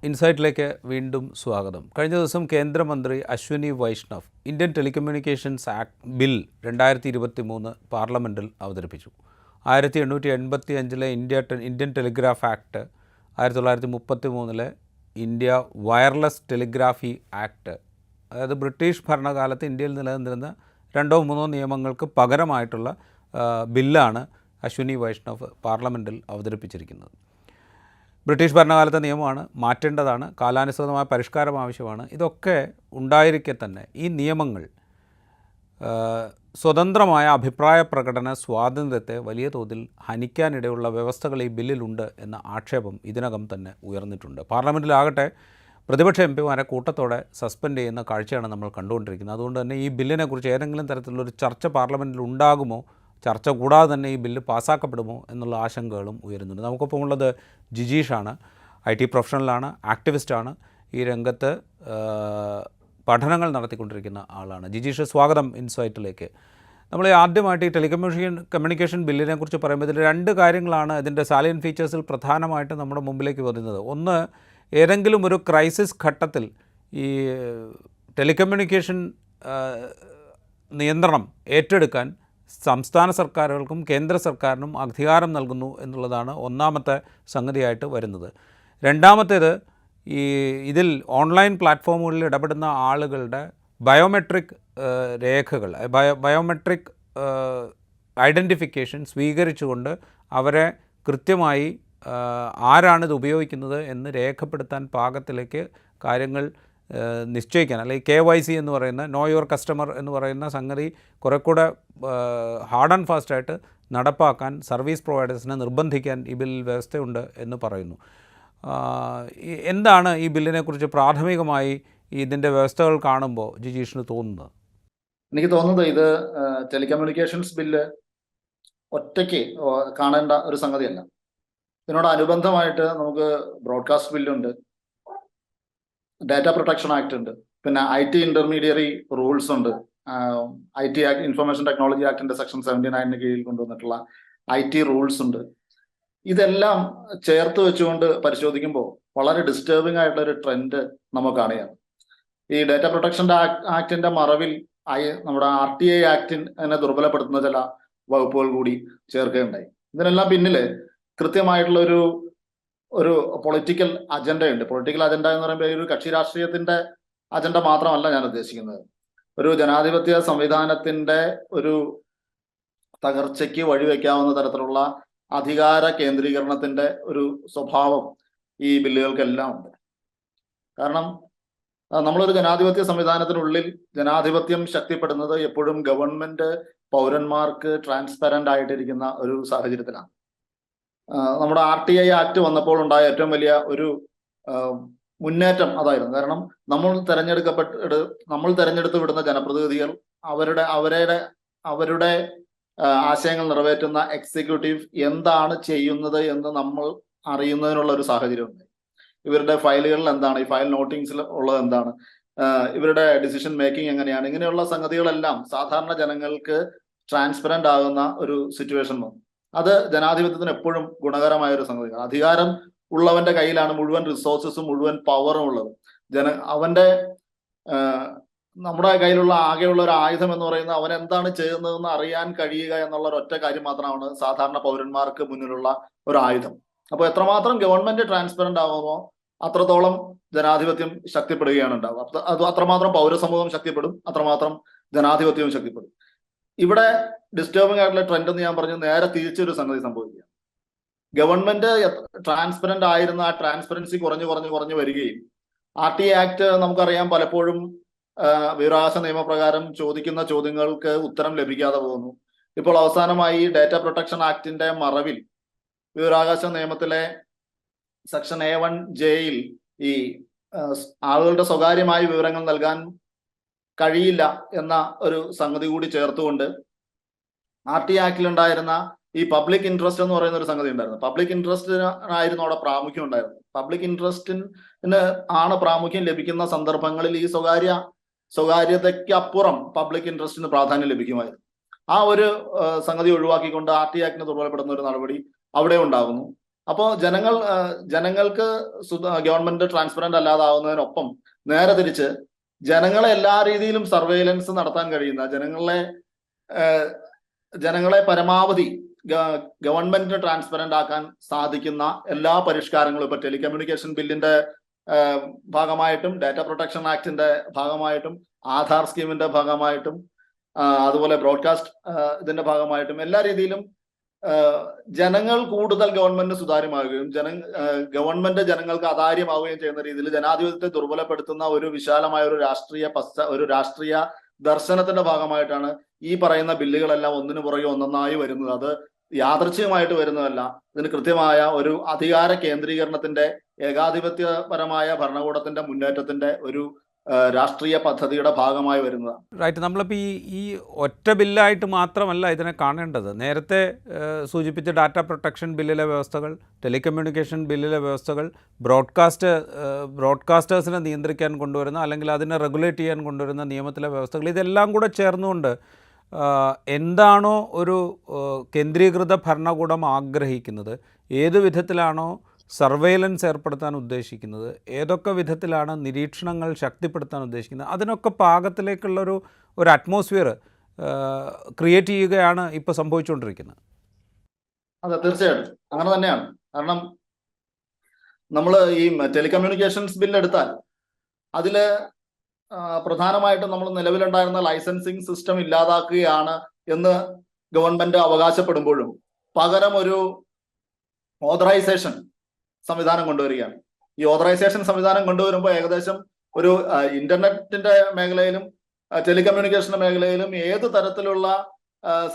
ഇൻസൈറ്റിലേക്ക് വീണ്ടും സ്വാഗതം. കഴിഞ്ഞ ദിവസം കേന്ദ്രമന്ത്രി Ashwini Vaishnaw Indian telecommunications bill 2023 പാർലമെൻറ്റിൽ അവതരിപ്പിച്ചു. 1885 Indian telegraph act, 1933 India wireless telegraphy act, അതായത് ബ്രിട്ടീഷ് ഭരണകാലത്ത് ഇന്ത്യയിൽ നിലനിന്നിരുന്ന 2-3 നിയമങ്ങൾക്ക് പകരമായിട്ടുള്ള ബില്ലാണ് അശ്വിനി വൈഷ്ണവ് പാർലമെൻറ്റിൽ അവതരിപ്പിച്ചിരിക്കുന്നത്. ബ്രിട്ടീഷ് ഭരണകാലത്തെ നിയമമാണ്, മാറ്റേണ്ടതാണ്, കാലാനുസൃതമായ പരിഷ്കാരം ആവശ്യമാണ്. ഇതൊക്കെ ഉണ്ടായിരിക്കെ തന്നെ ഈ നിയമങ്ങൾ സ്വതന്ത്രമായ അഭിപ്രായ പ്രകടന സ്വാതന്ത്ര്യത്തെ വലിയ തോതിൽ ഹനിക്കാനിടയുള്ള വ്യവസ്ഥകൾ ഈ ബില്ലിലുണ്ട് എന്ന ആക്ഷേപം ഇതിനകം തന്നെ ഉയർന്നിട്ടുണ്ട്. പാർലമെൻറ്റിലാകട്ടെ പ്രതിപക്ഷ എം പിമാരെ കൂട്ടത്തോടെ സസ്പെൻഡ് ചെയ്യുന്ന കാഴ്ചയാണ് നമ്മൾ കണ്ടുകൊണ്ടിരിക്കുന്നത്. അതുകൊണ്ട് തന്നെ ഈ ബില്ലിനെക്കുറിച്ച് ഏതെങ്കിലും തരത്തിലുള്ളൊരു ചർച്ച പാർലമെൻറ്റിൽ ഉണ്ടാകുമോ, ചർച്ച കൂടാതെ തന്നെ ഈ ബില്ല് പാസ്സാക്കപ്പെടുമോ എന്നുള്ള ആശങ്കകളും ഉയരുന്നുണ്ട്. നമുക്കൊപ്പം ഉള്ളത് ജിജീഷാണ്. IT പ്രൊഫഷണലാണ്, ആക്ടിവിസ്റ്റാണ്, ഈ രംഗത്ത് പഠനങ്ങൾ നടത്തിക്കൊണ്ടിരിക്കുന്ന ആളാണ്. ജിജീഷ്, സ്വാഗതം ഇൻസൈറ്റിലേക്ക്. നമ്മൾ ആദ്യമായിട്ട് ഈ കമ്മ്യൂണിക്കേഷൻ ബില്ലിനെ കുറിച്ച് പറയുമ്പോൾ ഇതിൽ 2 കാര്യങ്ങളാണ് ഇതിൻ്റെ സാലിയൻ ഫീച്ചേഴ്സിൽ പ്രധാനമായിട്ട് നമ്മുടെ മുമ്പിലേക്ക് വരുന്നത്. ഒന്ന്, ഏതെങ്കിലും ഒരു ക്രൈസിസ് ഘട്ടത്തിൽ ഈ ടെലികമ്മ്യൂണിക്കേഷൻ നിയന്ത്രണം ഏറ്റെടുക്കാൻ സംസ്ഥാന സർക്കാരുകൾക്കും കേന്ദ്ര സർക്കാരിനും അധികാരം നൽകുന്നു എന്നുള്ളതാണ് ഒന്നാമത്തെ സംഗതിയായിട്ട് വരുന്നത്. രണ്ടാമത്തേത്, ഇതിൽ ഓൺലൈൻ പ്ലാറ്റ്ഫോമുകളിൽ ഇടപെടുന്ന ആളുകളുടെ ബയോമെട്രിക് രേഖകൾ, ബയോമെട്രിക് ഐഡൻറ്റിഫിക്കേഷൻ സ്വീകരിച്ചുകൊണ്ട് അവരെ കൃത്യമായി ആരാണിത് ഉപയോഗിക്കുന്നത് എന്ന് രേഖപ്പെടുത്താൻ പാകത്തിലേക്ക് കാര്യങ്ങൾ നിശ്ചയിക്കാൻ, അല്ലെങ്കിൽ KYC എന്ന് പറയുന്ന നോ യുവർ കസ്റ്റമർ എന്ന് പറയുന്ന സംഗതി കുറെ കൂടെ ഹാർഡ് ആൻഡ് ഫാസ്റ്റായിട്ട് നടപ്പാക്കാൻ സർവീസ് പ്രൊവൈഡേഴ്സിനെ നിർബന്ധിക്കാൻ ഈ ബില്ലിൽ വ്യവസ്ഥയുണ്ട് എന്ന് പറയുന്നു. എന്താണ് ഈ ബില്ലിനെക്കുറിച്ച് പ്രാഥമികമായി ഇതിൻ്റെ വ്യവസ്ഥകൾ കാണുമ്പോൾ ജിജീഷിന് തോന്നുന്നത്? എനിക്ക് തോന്നുന്നത് ഇത് ടെലികമ്മ്യൂണിക്കേഷൻസ് ബില്ല് ഒറ്റയ്ക്ക് കാണേണ്ട ഒരു സംഗതിയല്ല. ഇതിനോടനുബന്ധമായിട്ട് നമുക്ക് ബ്രോഡ്കാസ്റ്റ് ബില്ലുണ്ട്, ഡാറ്റ പ്രൊട്ടക്ഷൻ ആക്ട് ഉണ്ട്, പിന്നെ IT ഇന്റർമീഡിയറി റൂൾസ് ഉണ്ട്, IT ആക്ട്, ഇൻഫർമേഷൻ ടെക്നോളജി ആക്ടിന്റെ സെക്ഷൻ 79 കീഴിൽ കൊണ്ടുവന്നിട്ടുള്ള IT റൂൾസ് ഉണ്ട്. ഇതെല്ലാം ചേർത്ത് വെച്ചുകൊണ്ട് പരിശോധിക്കുമ്പോൾ വളരെ ഡിസ്റ്റർബിംഗ് ആയിട്ടുള്ള ഒരു ട്രെൻഡ് നമുക്ക് കാണുകയാണ്. ഈ ഡാറ്റ പ്രൊട്ടക്ഷൻ ആക്ടിന്റെ മറവിൽ നമ്മുടെ RTI ആക്ടിനെ ദുർബലപ്പെടുത്തുന്ന ചില വകുപ്പുകൾ കൂടി ചേർക്കുകയുണ്ടായി. ഇതിനെല്ലാം പിന്നില് കൃത്യമായിട്ടുള്ള ഒരു പൊളിറ്റിക്കൽ അജണ്ടയുണ്ട്. പൊളിറ്റിക്കൽ അജണ്ട എന്ന് പറയുമ്പോൾ ഒരു കക്ഷി രാഷ്ട്രീയത്തിന്റെ അജണ്ട മാത്രമല്ല ഞാൻ ഉദ്ദേശിക്കുന്നത്. ഒരു ജനാധിപത്യ സംവിധാനത്തിന്റെ ഒരു തകർച്ചയ്ക്ക് വഴിവെക്കാവുന്ന തരത്തിലുള്ള അധികാര കേന്ദ്രീകരണത്തിന്റെ ഒരു സ്വഭാവം ഈ ബില്ലുകൾക്കെല്ലാം ഉണ്ട്. കാരണം നമ്മളൊരു ജനാധിപത്യ സംവിധാനത്തിനുള്ളിൽ ജനാധിപത്യം ശക്തിപ്പെടുന്നത് എപ്പോഴും ഗവൺമെന്റ് പൗരന്മാർക്ക് ട്രാൻസ്പെറന്റ് ആയിട്ടിരിക്കുന്ന ഒരു സാഹചര്യത്തിലാണ്. നമ്മുടെ RTI ആക്ട് വന്നപ്പോൾ ഉണ്ടായ ഏറ്റവും വലിയ ഒരു മുന്നേറ്റം അതായിരുന്നു. കാരണം നമ്മൾ തെരഞ്ഞെടുത്ത് വിടുന്ന ജനപ്രതിനിധികൾ അവരുടെ ആശയങ്ങൾ നിറവേറ്റുന്ന എക്സിക്യൂട്ടീവ് എന്താണ് ചെയ്യുന്നത് എന്ന് നമ്മൾ അറിയുന്നതിനുള്ള ഒരു സാഹചര്യമുണ്ട്. ഇവരുടെ ഫയലുകളിൽ എന്താണ്, ഈ ഫയൽ നോട്ടിങ്സിൽ ഉള്ളത് എന്താണ്, ഇവരുടെ ഡിസിഷൻ മേക്കിംഗ് എങ്ങനെയാണ്, ഇങ്ങനെയുള്ള സംഗതികളെല്ലാം സാധാരണ ജനങ്ങൾക്ക് ട്രാൻസ്പെറന്റ് ആകുന്ന ഒരു സിറ്റുവേഷൻ വന്നു. അത് ജനാധിപത്യത്തിന് എപ്പോഴും ഗുണകരമായ ഒരു സംഗതിയാണ്. അധികാരം ഉള്ളവന്റെ കയ്യിലാണ് മുഴുവൻ റിസോഴ്സസും മുഴുവൻ പവറും ഉള്ളത്. നമ്മുടെ കയ്യിലുള്ള ആകെയുള്ള ഒരു ആയുധം എന്ന് പറയുന്നത് അവൻ എന്താണ് ചെയ്യുന്നതെന്ന് അറിയാൻ കഴിയുക എന്നുള്ള ഒരൊറ്റ കാര്യം മാത്രമാണ് സാധാരണ പൗരന്മാർക്ക് മുന്നിലുള്ള ഒരു ആയുധം. അപ്പോൾ എത്രമാത്രം ഗവൺമെന്റ് ട്രാൻസ്പെറന്റ് ആകുമോ അത്രത്തോളം ജനാധിപത്യം ശക്തിപ്പെടുകയാണ് ഉണ്ടാവുക. അത് അത്രമാത്രം പൗരസമൂഹം ശക്തിപ്പെടും, അത്രമാത്രം ജനാധിപത്യവും ശക്തിപ്പെടും. ഇവിടെ ഡിസ്റ്റർബിംഗ് ആയിട്ടുള്ള ട്രെൻഡ് എന്ന് ഞാൻ പറഞ്ഞു, നേരെ തിരിച്ചൊരു സംഗതി സംഭവിക്കുക. ഗവൺമെന്റ് ട്രാൻസ്പെറന്റ് ആയിരുന്ന ആ ട്രാൻസ്പെറൻസി കുറഞ്ഞു വരികയും RTI ആക്ട് നമുക്കറിയാം പലപ്പോഴും വിവരാവകാശ നിയമപ്രകാരം ചോദിക്കുന്ന ചോദ്യങ്ങൾക്ക് ഉത്തരം ലഭിക്കാതെ പോകുന്നു. ഇപ്പോൾ അവസാനമായി ഡാറ്റ പ്രൊട്ടക്ഷൻ ആക്ടിന്റെ മറവിൽ വിവരാവകാശ നിയമത്തിലെ സെക്ഷൻ A1Jയിൽ ഈ ആളുകളുടെ സ്വകാര്യമായ വിവരങ്ങൾ നൽകാൻ കഴിയില്ല എന്ന ഒരു സംഗതി കൂടി ചേർത്തുകൊണ്ട് RTI ആക്ടിലുണ്ടായിരുന്ന ഈ പബ്ലിക് ഇൻട്രസ്റ്റ് എന്ന് പറയുന്ന ഒരു സംഗതി ഉണ്ടായിരുന്നു. പബ്ലിക് ഇൻട്രസ്റ്റിനായിരുന്നു അവിടെ പ്രാമുഖ്യം ഉണ്ടായിരുന്നത്. പബ്ലിക് ഇൻട്രസ്റ്റിന് ആണ് പ്രാമുഖ്യം ലഭിക്കുന്ന സന്ദർഭങ്ങളിൽ ഈ സ്വകാര്യതയ്ക്ക് അപ്പുറം പബ്ലിക് ഇൻട്രസ്റ്റിന് പ്രാധാന്യം ലഭിക്കുമായിരുന്നു. ആ ഒരു സംഗതി ഒഴിവാക്കിക്കൊണ്ട് RTI ആക്ടിനെ ദുർബലപ്പെടുന്ന ഒരു നടപടി അവിടെ ഉണ്ടാകുന്നു. അപ്പോൾ ജനങ്ങൾക്ക് ഗവൺമെന്റ് ട്രാൻസ്പെറന്റ് അല്ലാതാവുന്നതിനൊപ്പം നേരെ തിരിച്ച് ജനങ്ങളെ എല്ലാ രീതിയിലും സർവൈലൻസ് നടത്താൻ കഴിയുന്ന, ജനങ്ങളെ പരമാവധി ഗവൺമെന്റിന് ട്രാൻസ്പെറന്റ് ആക്കാൻ സാധിക്കുന്ന എല്ലാ പരിഷ്കാരങ്ങളും ഇപ്പൊ ടെലികമ്മ്യൂണിക്കേഷൻ ബില്ലിന്റെ ഭാഗമായിട്ടും ഡാറ്റ പ്രൊട്ടക്ഷൻ ആക്ടിന്റെ ഭാഗമായിട്ടും ആധാർ സ്കീമിന്റെ ഭാഗമായിട്ടും അതുപോലെ ബ്രോഡ്കാസ്റ്റ് ഇതിന്റെ ഭാഗമായിട്ടും എല്ലാ രീതിയിലും ജനങ്ങൾ കൂടുതൽ ഗവൺമെന്റിന് സുതാര്യമാവുകയും ഗവൺമെന്റ് ജനങ്ങൾക്ക് അതാര്യമാവുകയും ചെയ്യുന്ന രീതിയിൽ ജനാധിപത്യത്തെ ദുർബലപ്പെടുത്തുന്ന ഒരു വിശാലമായ ഒരു രാഷ്ട്രീയ ദർശനത്തിന്റെ ഭാഗമായിട്ടാണ് ഈ പറയുന്ന ബില്ലുകളെല്ലാം ഒന്നിനു പുറകെ ഒന്നൊന്നായി വരുന്നത്. അത് യാദൃച്ഛികമായിട്ട് വരുന്നതല്ല. ഇതിന് കൃത്യമായ ഒരു അധികാര കേന്ദ്രീകരണത്തിന്റെ, ഏകാധിപത്യപരമായ ഭരണകൂടത്തിന്റെ മുന്നേറ്റത്തിന്റെ ഒരു രാഷ്ട്രീയ പദ്ധതിയുടെ ഭാഗമായി വരുന്നതാണ്. റൈറ്റ്. നമ്മളിപ്പോൾ ഈ ഒറ്റ ബില്ലായിട്ട് മാത്രമല്ല ഇതിനെ കാണേണ്ടത്. നേരത്തെ സൂചിപ്പിച്ച ഡാറ്റ പ്രൊട്ടക്ഷൻ ബില്ലിലെ വ്യവസ്ഥകൾ, ടെലികമ്മ്യൂണിക്കേഷൻ ബില്ലിലെ വ്യവസ്ഥകൾ, ബ്രോഡ്കാസ്റ്റേഴ്സിനെ നിയന്ത്രിക്കാൻ കൊണ്ടുവരുന്ന അല്ലെങ്കിൽ അതിനെ റെഗുലേറ്റ് ചെയ്യാൻ കൊണ്ടുവരുന്ന നിയമത്തിലെ വ്യവസ്ഥകൾ, ഇതെല്ലാം കൂടെ ചേർന്നുകൊണ്ട് എന്താണോ ഒരു കേന്ദ്രീകൃത ഭരണകൂടം ആഗ്രഹിക്കുന്നത്, ഏത് വിധത്തിലാണോ സർവൈലൻസ് ഏർപ്പെടുത്താൻ ഉദ്ദേശിക്കുന്നത്, ഏതൊക്കെ വിധത്തിലാണ് നിരീക്ഷണങ്ങൾ ശക്തിപ്പെടുത്താൻ ഉദ്ദേശിക്കുന്നത്, അതിനൊക്കെ പാകത്തിലേക്കുള്ളൊരു അറ്റ്മോസ്ഫിയർ ക്രിയേറ്റ് ചെയ്യുകയാണ് ഇപ്പോൾ സംഭവിച്ചുകൊണ്ടിരിക്കുന്നത്. അതെ, തീർച്ചയായിട്ടും അങ്ങനെ തന്നെയാണ്. കാരണം നമ്മൾ ഈ ടെലികമ്മ്യൂണിക്കേഷൻസ് ബില്ല് എടുത്താൽ അതില് പ്രധാനമായിട്ടും നമ്മൾ നിലവിലുണ്ടായിരുന്ന ലൈസൻസിങ് സിസ്റ്റം ഇല്ലാതാക്കുകയാണ് എന്ന് ഗവൺമെന്റ് അവകാശപ്പെടുമ്പോഴും പകരം ഒരു ഓതറൈസേഷൻ സംവിധാനം കൊണ്ടുവരികയാണ്. ഈ ഓതറൈസേഷൻ സംവിധാനം കൊണ്ടുവരുമ്പോൾ ഏകദേശം ഒരു ഇന്റർനെറ്റിന്റെ മേഖലയിലും ടെലികമ്മ്യൂണിക്കേഷന്റെ മേഖലയിലും ഏത് തരത്തിലുള്ള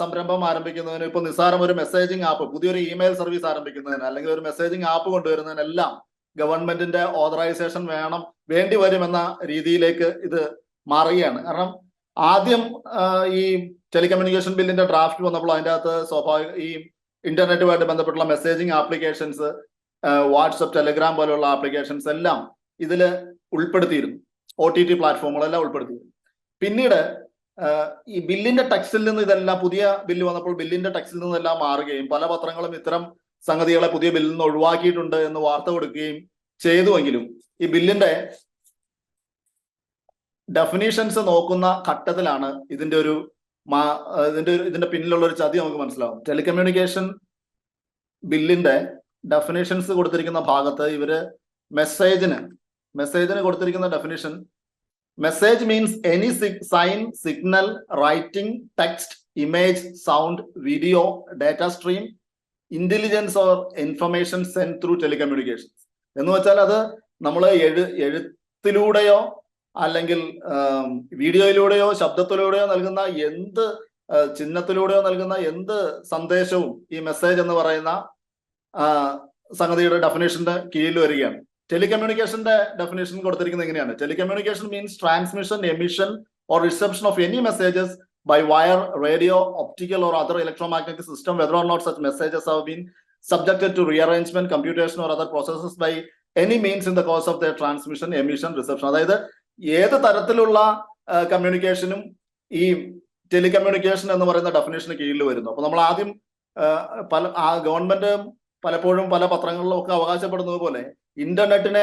സംരംഭം ആരംഭിക്കുന്നതിന്, ഇപ്പൊ നിസ്സാരം ഒരു മെസ്സേജിങ് ആപ്പ്, പുതിയൊരു ഇമെയിൽ സർവീസ് ആരംഭിക്കുന്നതിന് അല്ലെങ്കിൽ ഒരു മെസ്സേജിങ് ആപ്പ് കൊണ്ടുവരുന്നതിനെല്ലാം ഗവൺമെന്റിന്റെ ഓതറൈസേഷൻ വേണ്ടി വരുമെന്ന രീതിയിലേക്ക് ഇത് മാറുകയാണ്. കാരണം ആദ്യം ഈ ടെലികമ്മ്യൂണിക്കേഷൻ ബില്ലിന്റെ ഡ്രാഫ്റ്റ് വന്നപ്പോൾ അതിൻ്റെ അകത്ത് ഈ ഇന്റർനെറ്റുമായിട്ട് ബന്ധപ്പെട്ടുള്ള മെസ്സേജിങ് ആപ്ലിക്കേഷൻസ്, വാട്സപ്പ്, ടെലിഗ്രാം പോലുള്ള ആപ്ലിക്കേഷൻസ് എല്ലാം ഇതിൽ ഉൾപ്പെടുത്തിയിരുന്നു. OTT പ്ലാറ്റ്ഫോമുകളെല്ലാം ഉൾപ്പെടുത്തിയിരുന്നു. പിന്നീട് ഈ ബില്ലിന്റെ ടെക്സ്റ്റിൽ നിന്ന് ഇതെല്ലാം, പുതിയ ബില്ല് വന്നപ്പോൾ ബില്ലിന്റെ ടെക്സ്റ്റിൽ നിന്നെല്ലാം മാറുകയും പല പത്രങ്ങളും ഇത്തരം സംഗതികളെ പുതിയ ബില്ലിൽ നിന്ന് ഒഴിവാക്കിയിട്ടുണ്ട് എന്ന് വാർത്ത കൊടുക്കുകയും ചെയ്തുവെങ്കിലും ഈ ബില്ലിന്റെ ഡെഫിനീഷൻസ് നോക്കുന്ന ഘട്ടത്തിലാണ് ഇതിന്റെ പിന്നിലുള്ള ഒരു ചതി നമുക്ക് മനസ്സിലാവും. ടെലികമ്മ്യൂണിക്കേഷൻ ബില്ലിന്റെ ഡെഫിനേഷൻസ് കൊടുത്തിരിക്കുന്ന ഭാഗത്ത് ഇവര് മെസ്സേജിന് കൊടുത്തിരിക്കുന്ന definition, message means any sign, signal, writing, text, image, sound, video, data stream, intelligence or information send through telecommunications എന്ന് വെച്ചാൽ അത് നമ്മൾ എഴുത്തിലൂടെയോ അല്ലെങ്കിൽ വീഡിയോയിലൂടെയോ ശബ്ദത്തിലൂടെയോ നൽകുന്ന എന്ത് ചിഹ്നത്തിലൂടെയോ നൽകുന്ന എന്ത് സന്ദേശവും ഈ മെസ്സേജ് എന്ന് പറയുന്ന സംഗതിയുടെ ഡെഫിനേഷന്റെ കീഴിൽ വരികയാണ്. ടെലികമ്മ്യൂണിക്കേഷന്റെ ഡെഫിനേഷൻ കൊടുത്തിരിക്കുന്നത് എങ്ങനെയാണ്? Telecommunication means transmission, emission or reception of any messages by wire, radio, optical or other electromagnetic system, whether or not such messages have been subjected to rearrangement, computation or other processes by any means in the course of their transmission, emission, reception. അതായത് ഏത് തരത്തിലുള്ള കമ്മ്യൂണിക്കേഷനും ഈ telecommunication എന്ന് പറയുന്ന ഡെഫിനേഷന് കീഴിൽ വരുന്നു. അപ്പൊ നമ്മൾ ആദ്യം ഗവൺമെന്റ് പലപ്പോഴും പല പത്രങ്ങളിലും ഒക്കെ അവകാശപ്പെടുന്നത് പോലെ ഇന്റർനെറ്റിനെ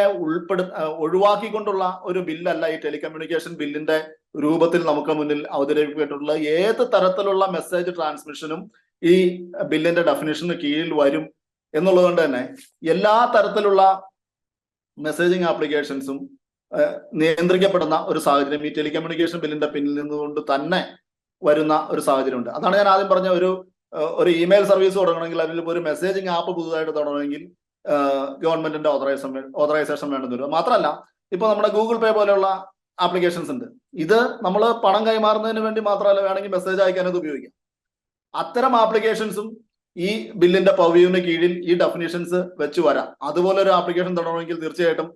ഒഴിവാക്കിക്കൊണ്ടുള്ള ഒരു ബില്ലല്ല ഈ ടെലികമ്മ്യൂണിക്കേഷൻ ബില്ലിന്റെ രൂപത്തിൽ നമുക്ക് മുന്നിൽ അവതരിപ്പിച്ചിട്ടുള്ള. ഏത് തരത്തിലുള്ള മെസ്സേജ് ട്രാൻസ്മിഷനും ഈ ബില്ലിന്റെ ഡെഫിനേഷന് കീഴിൽ വരും എന്നുള്ളത് കൊണ്ട് തന്നെ എല്ലാ തരത്തിലുള്ള മെസ്സേജിങ് ആപ്ലിക്കേഷൻസും നിയന്ത്രിക്കപ്പെടുന്ന ഒരു സാഹചര്യം ഈ ടെലികമ്മ്യൂണിക്കേഷൻ ബില്ലിന്റെ പിന്നിൽ നിന്നുകൊണ്ട് തന്നെ വരുന്ന ഒരു സാഹചര്യമുണ്ട്. അതാണ് ഞാൻ ആദ്യം പറഞ്ഞ ഒരു ഇമെയിൽ സർവീസ് തുടങ്ങണമെങ്കിൽ അല്ലെങ്കിൽ ഒരു മെസ്സേജിങ് ആപ്പ് പുതുതായിട്ട് തുടങ്ങണമെങ്കിൽ ഗവൺമെന്റിന്റെ ഓതറൈസേഷൻ വേണ്ടെന്ന് വരും. മാത്രമല്ല ഇപ്പൊ നമ്മുടെ ഗൂഗിൾ പേ പോലെയുള്ള ആപ്ലിക്കേഷൻസ് ഉണ്ട്. ഇത് നമ്മൾ പണം കൈമാറുന്നതിന് വേണ്ടി മാത്രമല്ല, വേണമെങ്കിൽ മെസ്സേജ് അയക്കാൻ ഇത് ഉപയോഗിക്കാം. അത്തരം ആപ്ലിക്കേഷൻസും ഈ ബില്ലിന്റെ പർവ്യൂവിന് കീഴിൽ ഈ ഡെഫിനേഷൻസ് വെച്ച് വരാം. അതുപോലെ ഒരു ആപ്ലിക്കേഷൻ തുടങ്ങണമെങ്കിൽ തീർച്ചയായിട്ടും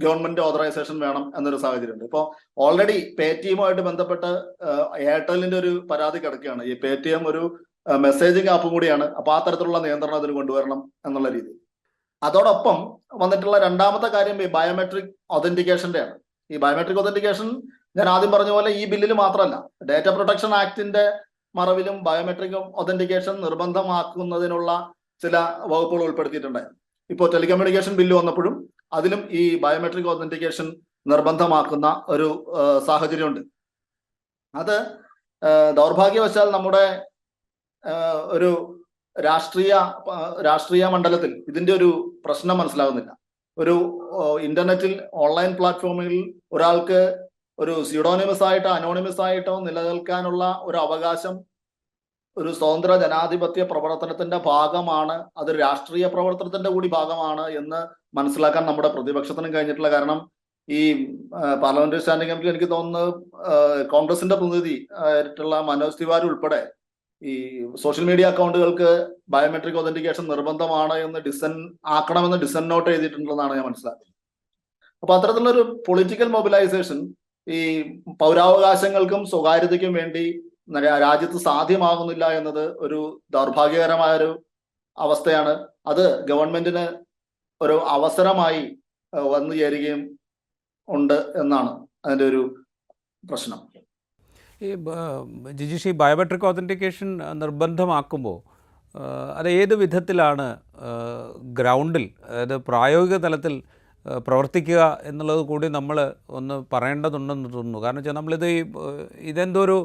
ഗവൺമെന്റ് ഓതറൈസേഷൻ വേണം എന്നൊരു സാഹചര്യമുണ്ട്. ഇപ്പോൾ ഓൾറെഡി പേടിഎമ്മുമായിട്ട് ബന്ധപ്പെട്ട് എയർടെലിന്റെ ഒരു പരാതി കിടക്കുകയാണ്. ഈ പേടിഎം ഒരു മെസ്സേജിങ് ആപ്പും കൂടിയാണ്. അപ്പൊ ആ തരത്തിലുള്ള നിയന്ത്രണം അതിന് കൊണ്ടുവരണം എന്നുള്ള രീതി. അതോടൊപ്പം വന്നിട്ടുള്ള രണ്ടാമത്തെ കാര്യം ഈ ബയോമെട്രിക് ഒതന്റിക്കേഷന്റെ ആണ്. ഈ ബയോമെട്രിക് ഒതന്റിക്കേഷൻ ഞാൻ ആദ്യം പറഞ്ഞ പോലെ ഈ ബില്ലിൽ മാത്രമല്ല, ഡാറ്റ പ്രൊട്ടക്ഷൻ ആക്ടിന്റെ മറവിലും ബയോമെട്രിക് ഒതന്റിക്കേഷൻ നിർബന്ധമാക്കുന്നതിനുള്ള ചില വകുപ്പുകൾ ഉൾപ്പെടുത്തിയിട്ടുണ്ടായിരുന്നു. ഇപ്പോൾ ടെലികമ്മ്യൂണിക്കേഷൻ ബില്ല് വന്നപ്പോഴും അതിലും ഈ ബയോമെട്രിക് ഒതന്റിക്കേഷൻ നിർബന്ധമാക്കുന്ന ഒരു സാഹചര്യമുണ്ട്. അത് ദൗർഭാഗ്യവശാൽ നമ്മുടെ ഒരു രാഷ്ട്രീയ മണ്ഡലത്തിൽ ഇതിന്റെ ഒരു പ്രശ്നം മനസ്സിലാകുന്നില്ല. ഒരു ഇന്റർനെറ്റിൽ ഓൺലൈൻ പ്ലാറ്റ്ഫോമുകളിൽ ഒരാൾക്ക് ഒരു സ്യൂഡോണിമസ് ആയിട്ടോ അനോണിമസ് ആയിട്ടോ നിലനിൽക്കാനുള്ള ഒരു അവകാശം ഒരു സ്വതന്ത്ര ജനാധിപത്യ പ്രവർത്തനത്തിന്റെ ഭാഗമാണ്, അത് രാഷ്ട്രീയ പ്രവർത്തനത്തിന്റെ കൂടി ഭാഗമാണ് എന്ന് മനസ്സിലാക്കാൻ നമ്മുടെ പ്രതിപക്ഷത്തിനും കഴിഞ്ഞിട്ടില്ല. കാരണം ഈ പാർലമെന്ററി സ്റ്റാൻഡിംഗ് കമ്മിറ്റി എനിക്ക് തോന്നുന്നത് കോൺഗ്രസിന്റെ പ്രതിനിധി ആയിട്ടുള്ള മനോജ് തിവാരി ഉൾപ്പെടെ ഈ സോഷ്യൽ മീഡിയ അക്കൗണ്ടുകൾക്ക് ബയോമെട്രിക് ഒതന്റിക്കേഷൻ നിർബന്ധമാണ് എന്ന് ആക്കണമെന്ന് ഡിസൻ നോട്ട് എഴുതിയിട്ടുണ്ടെന്നാണ് ഞാൻ മനസ്സിലാക്കുന്നത്. അപ്പൊ അത്തരത്തിലുള്ളൊരു പൊളിറ്റിക്കൽ മൊബിലൈസേഷൻ ഈ പൗരാവകാശങ്ങൾക്കും സ്വകാര്യതയ്ക്കും വേണ്ടി രാജ്യത്ത് സാധ്യമാകുന്നില്ല എന്നത് ഒരു ദൗർഭാഗ്യകരമായ ഒരു അവസ്ഥയാണ്. അത് ഗവൺമെന്റിന് ഒരു അവസരമായി വന്നു ചേരുകയും ഉണ്ട് എന്നാണ് അതിൻ്റെ ഒരു പ്രശ്നം. ഈ ജിജീഷ്, ഈ ബയോമെട്രിക് ഒതൻറ്റിക്കേഷൻ നിർബന്ധമാക്കുമ്പോൾ അത് ഏത് വിധത്തിലാണ് ഗ്രൗണ്ടിൽ, അതായത് പ്രായോഗിക തലത്തിൽ പ്രവർത്തിക്കുക എന്നുള്ളത് കൂടി നമ്മൾ ഒന്ന് പറയേണ്ടതുണ്ടെന്ന് തോന്നുന്നു. കാരണം വെച്ചാൽ നമ്മളിത് ഇതെന്തോ ഒരു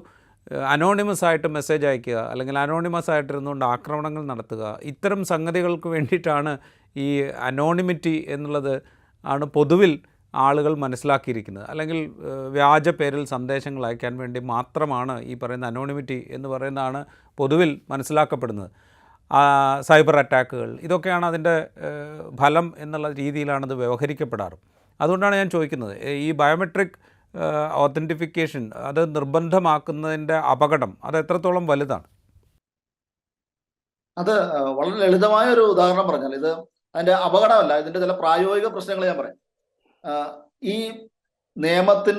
അനോണിമസ് ആയിട്ട് മെസ്സേജ് അയക്കുക, അല്ലെങ്കിൽ അനോണിമസ് ആയിട്ടിരുന്നുകൊണ്ട് ആക്രമണങ്ങൾ നടത്തുക, ഇത്തരം സംഗതികൾക്ക് വേണ്ടിയിട്ടാണ് ഈ അനോണിമിറ്റി എന്നുള്ളത് ആണ് പൊതുവിൽ ആളുകൾ മനസ്സിലാക്കിയിരിക്കുന്നത്. അല്ലെങ്കിൽ വ്യാജ പേരിൽ സന്ദേശങ്ങൾ അയക്കാൻ വേണ്ടി മാത്രമാണ് ഈ പറയുന്ന അനോണിമിറ്റി എന്ന് പറയുന്നതാണ് പൊതുവിൽ മനസ്സിലാക്കപ്പെടുന്നത്. സൈബർ അറ്റാക്കുകൾ ഇതൊക്കെയാണ് അതിൻ്റെ ഫലം എന്നുള്ള രീതിയിലാണത് വ്യവഹരിക്കപ്പെടാറ്. അതുകൊണ്ടാണ് ഞാൻ ചോദിക്കുന്നത്, ഈ ബയോമെട്രിക് ഓതൻറ്റിഫിക്കേഷൻ അത് നിർബന്ധമാക്കുന്നതിൻ്റെ അപകടം അത് എത്രത്തോളം വലുതാണ്? അത് വളരെ ലളിതമായ ഒരു ഉദാഹരണം പറഞ്ഞാൽ ഇത് അതിൻ്റെ അപകടമല്ല, ഇതിൻ്റെ ചില പ്രായോഗിക പ്രശ്നങ്ങൾ ഞാൻ പറയാം. ഈ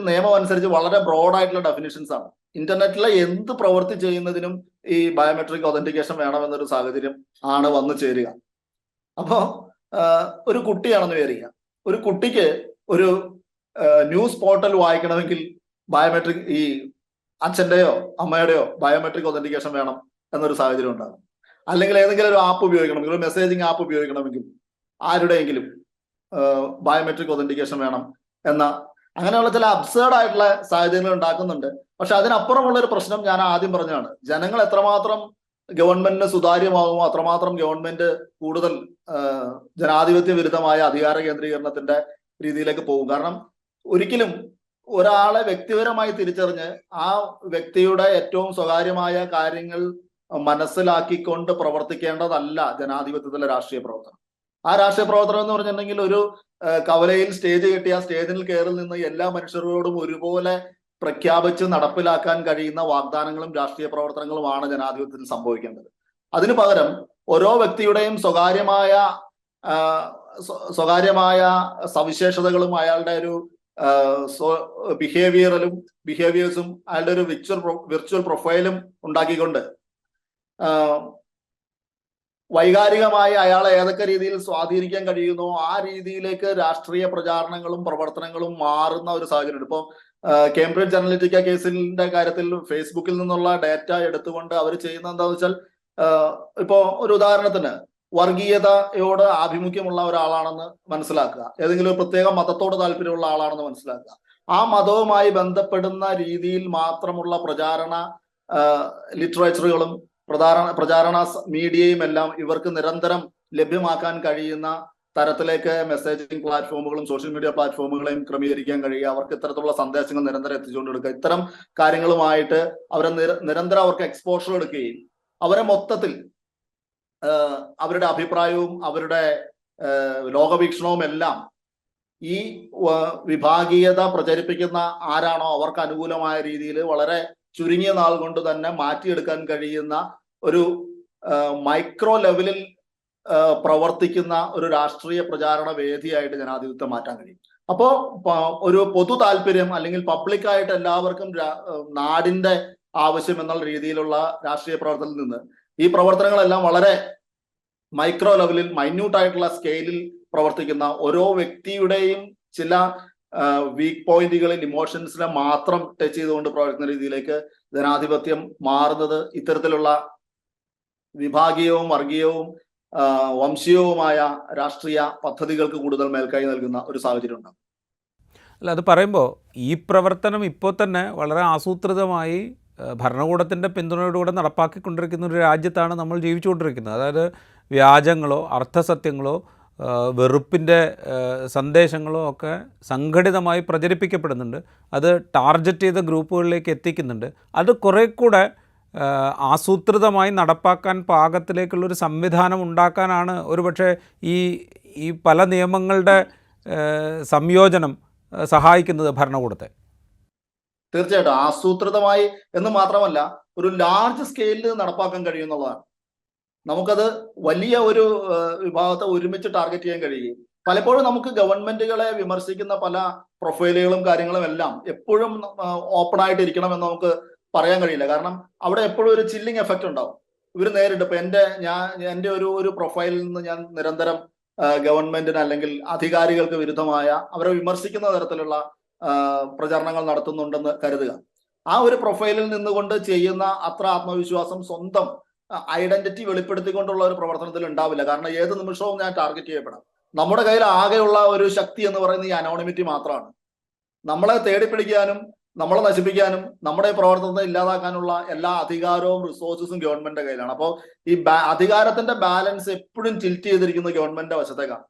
നിയമം അനുസരിച്ച് വളരെ ബ്രോഡായിട്ടുള്ള ഡെഫിനിഷൻസ് ആണ്. ഇന്റർനെറ്റിലെ എന്ത് പ്രവൃത്തി ചെയ്യുന്നതിനും ഈ ബയോമെട്രിക് ഒതന്റിക്കേഷൻ വേണമെന്നൊരു സാഹചര്യം ആണ് വന്നു ചേരുക. അപ്പോൾ ഒരു കുട്ടിയാണെന്ന് വിചാരിക്കുക, ഒരു കുട്ടിക്ക് ഒരു ന്യൂസ് പോർട്ടൽ വായിക്കണമെങ്കിൽ ബയോമെട്രിക് ഈ അച്ഛൻ്റെയോ അമ്മയുടെയോ ബയോമെട്രിക് ഒതന്റിക്കേഷൻ വേണം എന്നൊരു സാഹചര്യം ഉണ്ടാകും. അല്ലെങ്കിൽ ഏതെങ്കിലും ഒരു ആപ്പ് ഉപയോഗിക്കണമെങ്കിൽ, ഒരു മെസ്സേജിങ് ആപ്പ് ഉപയോഗിക്കണമെങ്കിൽ ആരുടെയെങ്കിലും ബയോമെട്രിക് ഒതന്റിക്കേഷൻ വേണം എന്ന അങ്ങനെയുള്ള ചില അബ്സേർഡ് ആയിട്ടുള്ള സാഹചര്യങ്ങൾ ഉണ്ടാക്കുന്നുണ്ട്. പക്ഷെ അതിനപ്പുറമുള്ള ഒരു പ്രശ്നം ഞാൻ ആദ്യം പറഞ്ഞതാണ്, ജനങ്ങൾ എത്രമാത്രം ഗവൺമെന്റിന് സുതാര്യമാകുമോ അത്രമാത്രം ഗവൺമെന്റ് കൂടുതൽ ജനാധിപത്യ വിരുദ്ധമായ അധികാര കേന്ദ്രീകരണത്തിന്റെ രീതിയിലേക്ക് പോകും. കാരണം ഒരിക്കലും ഒരാളെ വ്യക്തിപരമായി തിരിച്ചറിഞ്ഞ് ആ വ്യക്തിയുടെ ഏറ്റവും സ്വകാര്യമായ കാര്യങ്ങൾ മനസ്സിലാക്കിക്കൊണ്ട് പ്രവർത്തിക്കേണ്ടതല്ല ജനാധിപത്യത്തിലെ രാഷ്ട്രീയ പ്രവർത്തനം. ആ രാഷ്ട്രീയ പ്രവർത്തനം എന്ന് പറഞ്ഞിട്ടുണ്ടെങ്കിൽ ഒരു കവലയിൽ സ്റ്റേജ് കെട്ടി ആ സ്റ്റേജിൽ കയറി നിന്ന് എല്ലാ മനുഷ്യരോടും ഒരുപോലെ പ്രഖ്യാപിച്ച് നടപ്പിലാക്കാൻ കഴിയുന്ന വാഗ്ദാനങ്ങളും രാഷ്ട്രീയ പ്രവർത്തനങ്ങളുമാണ് ജനാധിപത്യത്തിൽ സംഭവിക്കേണ്ടത്. അതിനു പകരം ഓരോ വ്യക്തിയുടെയും സ്വകാര്യമായ സവിശേഷതകളും അയാളുടെ ഒരു ബിഹേവിയേഴ്സും അയാളുടെ ഒരു വിർച്വൽ പ്രൊഫൈലും ഉണ്ടാക്കിക്കൊണ്ട് വൈകാരികമായി അയാളെ ഏതൊക്കെ രീതിയിൽ സ്വാധീനിക്കാൻ കഴിയുന്നോ ആ രീതിയിലേക്ക് രാഷ്ട്രീയ പ്രചാരണങ്ങളും പ്രവർത്തനങ്ങളും മാറുന്ന ഒരു സാഹചര്യം. ഇപ്പോൾ കേംബ്രിഡ്ജ് അനലിറ്റിക്ക കേസിന്റെ കാര്യത്തിൽ ഫേസ്ബുക്കിൽ നിന്നുള്ള ഡേറ്റ എടുത്തുകൊണ്ട് അവർ ചെയ്യുന്നത് എന്താണെന്ന് വെച്ചാൽ, ഇപ്പോ ഒരു ഉദാഹരണത്തിന് വർഗീയതയോട് ആഭിമുഖ്യമുള്ള ഒരാളാണെന്ന് മനസ്സിലാക്കുക, ഏതെങ്കിലും ഒരു പ്രത്യേക മതത്തോട് താല്പര്യമുള്ള ആളാണെന്ന് മനസ്സിലാക്കുക, ആ മതവുമായി ബന്ധപ്പെടുന്ന രീതിയിൽ മാത്രമുള്ള പ്രചാരണ ലിറ്ററേച്ചറുകളും പ്രചാരണ മീഡിയയും എല്ലാം ഇവർക്ക് നിരന്തരം ലഭ്യമാക്കാൻ കഴിയുന്ന തരത്തിലേക്ക് മെസ്സേജിങ് പ്ലാറ്റ്ഫോമുകളും സോഷ്യൽ മീഡിയ പ്ലാറ്റ്ഫോമുകളെയും ക്രമീകരിക്കാൻ കഴിയുക, അവർക്ക് ഇത്തരത്തിലുള്ള സന്ദേശങ്ങൾ നിരന്തരം എത്തിച്ചുകൊണ്ട് കൊടുക്കുക, ഇത്തരം കാര്യങ്ങളുമായിട്ട് അവരെ നിരന്തരം അവർക്ക് എക്സ്പോഷർ എടുക്കുകയും അവരെ മൊത്തത്തിൽ അവരുടെ അഭിപ്രായവും അവരുടെ ലോകവീക്ഷണവും എല്ലാം ഈ വിഭാഗീയത പ്രചരിപ്പിക്കുന്ന ആരാണോ അവർക്ക് അനുകൂലമായ രീതിയിൽ വളരെ ചുരുങ്ങിയ നാൾ കൊണ്ട് തന്നെ മാറ്റിയെടുക്കാൻ കഴിയുന്ന ഒരു മൈക്രോ ലെവലിൽ പ്രവർത്തിക്കുന്ന ഒരു രാഷ്ട്രീയ പ്രചാരണ വേദിയായിട്ട് ജനാധിപത്യം മാറ്റാൻ കഴിയും. അപ്പോ ഒരു പൊതു താല്പര്യം അല്ലെങ്കിൽ പബ്ലിക്കായിട്ട് എല്ലാവർക്കും നാടിന്റെ ആവശ്യം എന്നുള്ള രീതിയിലുള്ള രാഷ്ട്രീയ പ്രവർത്തനത്തിൽ നിന്ന് ഈ പ്രവർത്തനങ്ങളെല്ലാം വളരെ മൈക്രോ ലെവലിൽ മൈന്യൂട്ട് ആയിട്ടുള്ള സ്കെയിലിൽ പ്രവർത്തിക്കുന്ന ഓരോ വ്യക്തിയുടെയും ചില വീക്ക് പോയിന്റുകളിൽ ഇമോഷൻസിനെ മാത്രം ടച്ച് ചെയ്തുകൊണ്ട് പ്രവർത്തിക്കുന്ന രീതിയിലേക്ക് ജനാധിപത്യം മാറുന്നത് ഇത്തരത്തിലുള്ള വിഭാഗീയവും വർഗീയവും വംശീയവുമായ രാഷ്ട്രീയ പദ്ധതികൾക്ക് കൂടുതൽ മേൽക്കൈ നൽകുന്ന ഒരു സാഹചര്യം ഉണ്ടാകും. അല്ല, അത് പറയുമ്പോൾ ഈ പ്രവർത്തനം ഇപ്പോൾ തന്നെ വളരെ ആസൂത്രിതമായി ഭരണകൂടത്തിൻ്റെ പിന്തുണയോടുകൂടെ നടപ്പാക്കിക്കൊണ്ടിരിക്കുന്ന ഒരു രാജ്യത്താണ് നമ്മൾ ജീവിച്ചുകൊണ്ടിരിക്കുന്നത്. അതായത് വ്യാജങ്ങളോ അർത്ഥസത്യങ്ങളോ വെറുപ്പിൻ്റെ സന്ദേശങ്ങളോ ഒക്കെ സംഘടിതമായി പ്രചരിപ്പിക്കപ്പെടുന്നുണ്ട്. അത് ടാർഗറ്റ് ചെയ്ത ഗ്രൂപ്പുകളിലേക്ക് എത്തിക്കുന്നുണ്ട്. അത് കുറേ കൂടെ ആസൂത്രിതമായി നടപ്പാക്കാൻ പാകത്തിലേക്കുള്ളൊരു സംവിധാനം ഉണ്ടാക്കാനാണ് ഒരുപക്ഷെ ഈ ഈ പല നിയമങ്ങളുടെ സംയോജനം സഹായിക്കുന്നത് ഭരണകൂടത്തെ. തീർച്ചയായിട്ടും ആസൂത്രിതമായി എന്ന് മാത്രമല്ല, ഒരു ലാർജ് സ്കെയിലിൽ നടപ്പാക്കാൻ കഴിയുന്നുള്ളതാണ്. നമുക്കത് വലിയ ഒരു വിഭാഗത്തെ ഒരുമിച്ച് ടാർഗറ്റ് ചെയ്യാൻ കഴിയുകയും പലപ്പോഴും നമുക്ക് ഗവൺമെന്റുകളെ വിമർശിക്കുന്ന പല പ്രൊഫൈലുകളും കാര്യങ്ങളും എല്ലാം എപ്പോഴും ഓപ്പൺ ആയിട്ട് ഇരിക്കണം എന്ന് നമുക്ക് പറയാൻ കഴിയില്ല. കാരണം അവിടെ എപ്പോഴും ഒരു ചില്ലിങ് എഫക്റ്റ് ഉണ്ടാവും. ഇവർ നേരിട്ട് ഇപ്പൊ എന്റെ ഒരു പ്രൊഫൈലിൽ നിന്ന് ഞാൻ നിരന്തരം ഗവൺമെന്റിന് അല്ലെങ്കിൽ അധികാരികൾക്ക് വിരുദ്ധമായ അവരെ വിമർശിക്കുന്ന തരത്തിലുള്ള പ്രചരണങ്ങൾ നടത്തുന്നുണ്ടെന്ന് കരുതുക. ആ ഒരു പ്രൊഫൈലിൽ നിന്നുകൊണ്ട് ചെയ്യുന്ന അത്ര ആത്മവിശ്വാസം സ്വന്തം ഐഡന്റിറ്റി വെളിപ്പെടുത്തിക്കൊണ്ടുള്ള ഒരു പ്രവർത്തനത്തിൽ ഉണ്ടാവില്ല. കാരണം ഏത് നിമിഷവും ഞാൻ ടാർഗറ്റ് ചെയ്യപ്പെടാം. നമ്മുടെ കയ്യിൽ ആകെയുള്ള ഒരു ശക്തി എന്ന് പറയുന്നത് ഈ അനോണിമിറ്റി മാത്രമാണ്. നമ്മളെ തേടിപ്പിടിക്കാനും നമ്മളെ നശിപ്പിക്കാനും നമ്മുടെ പ്രവർത്തനത്തെ ഇല്ലാതാക്കാനുള്ള എല്ലാ അധികാരവും റിസോഴ്സസും ഗവൺമെന്റിന്റെ കയ്യിലാണ്. അപ്പോൾ ഈ അധികാരത്തിന്റെ ബാലൻസ് എപ്പോഴും ടിൽറ്റ് ചെയ്തിരിക്കുന്നത് ഗവൺമെന്റിന്റെ വശത്തേക്കാണ്.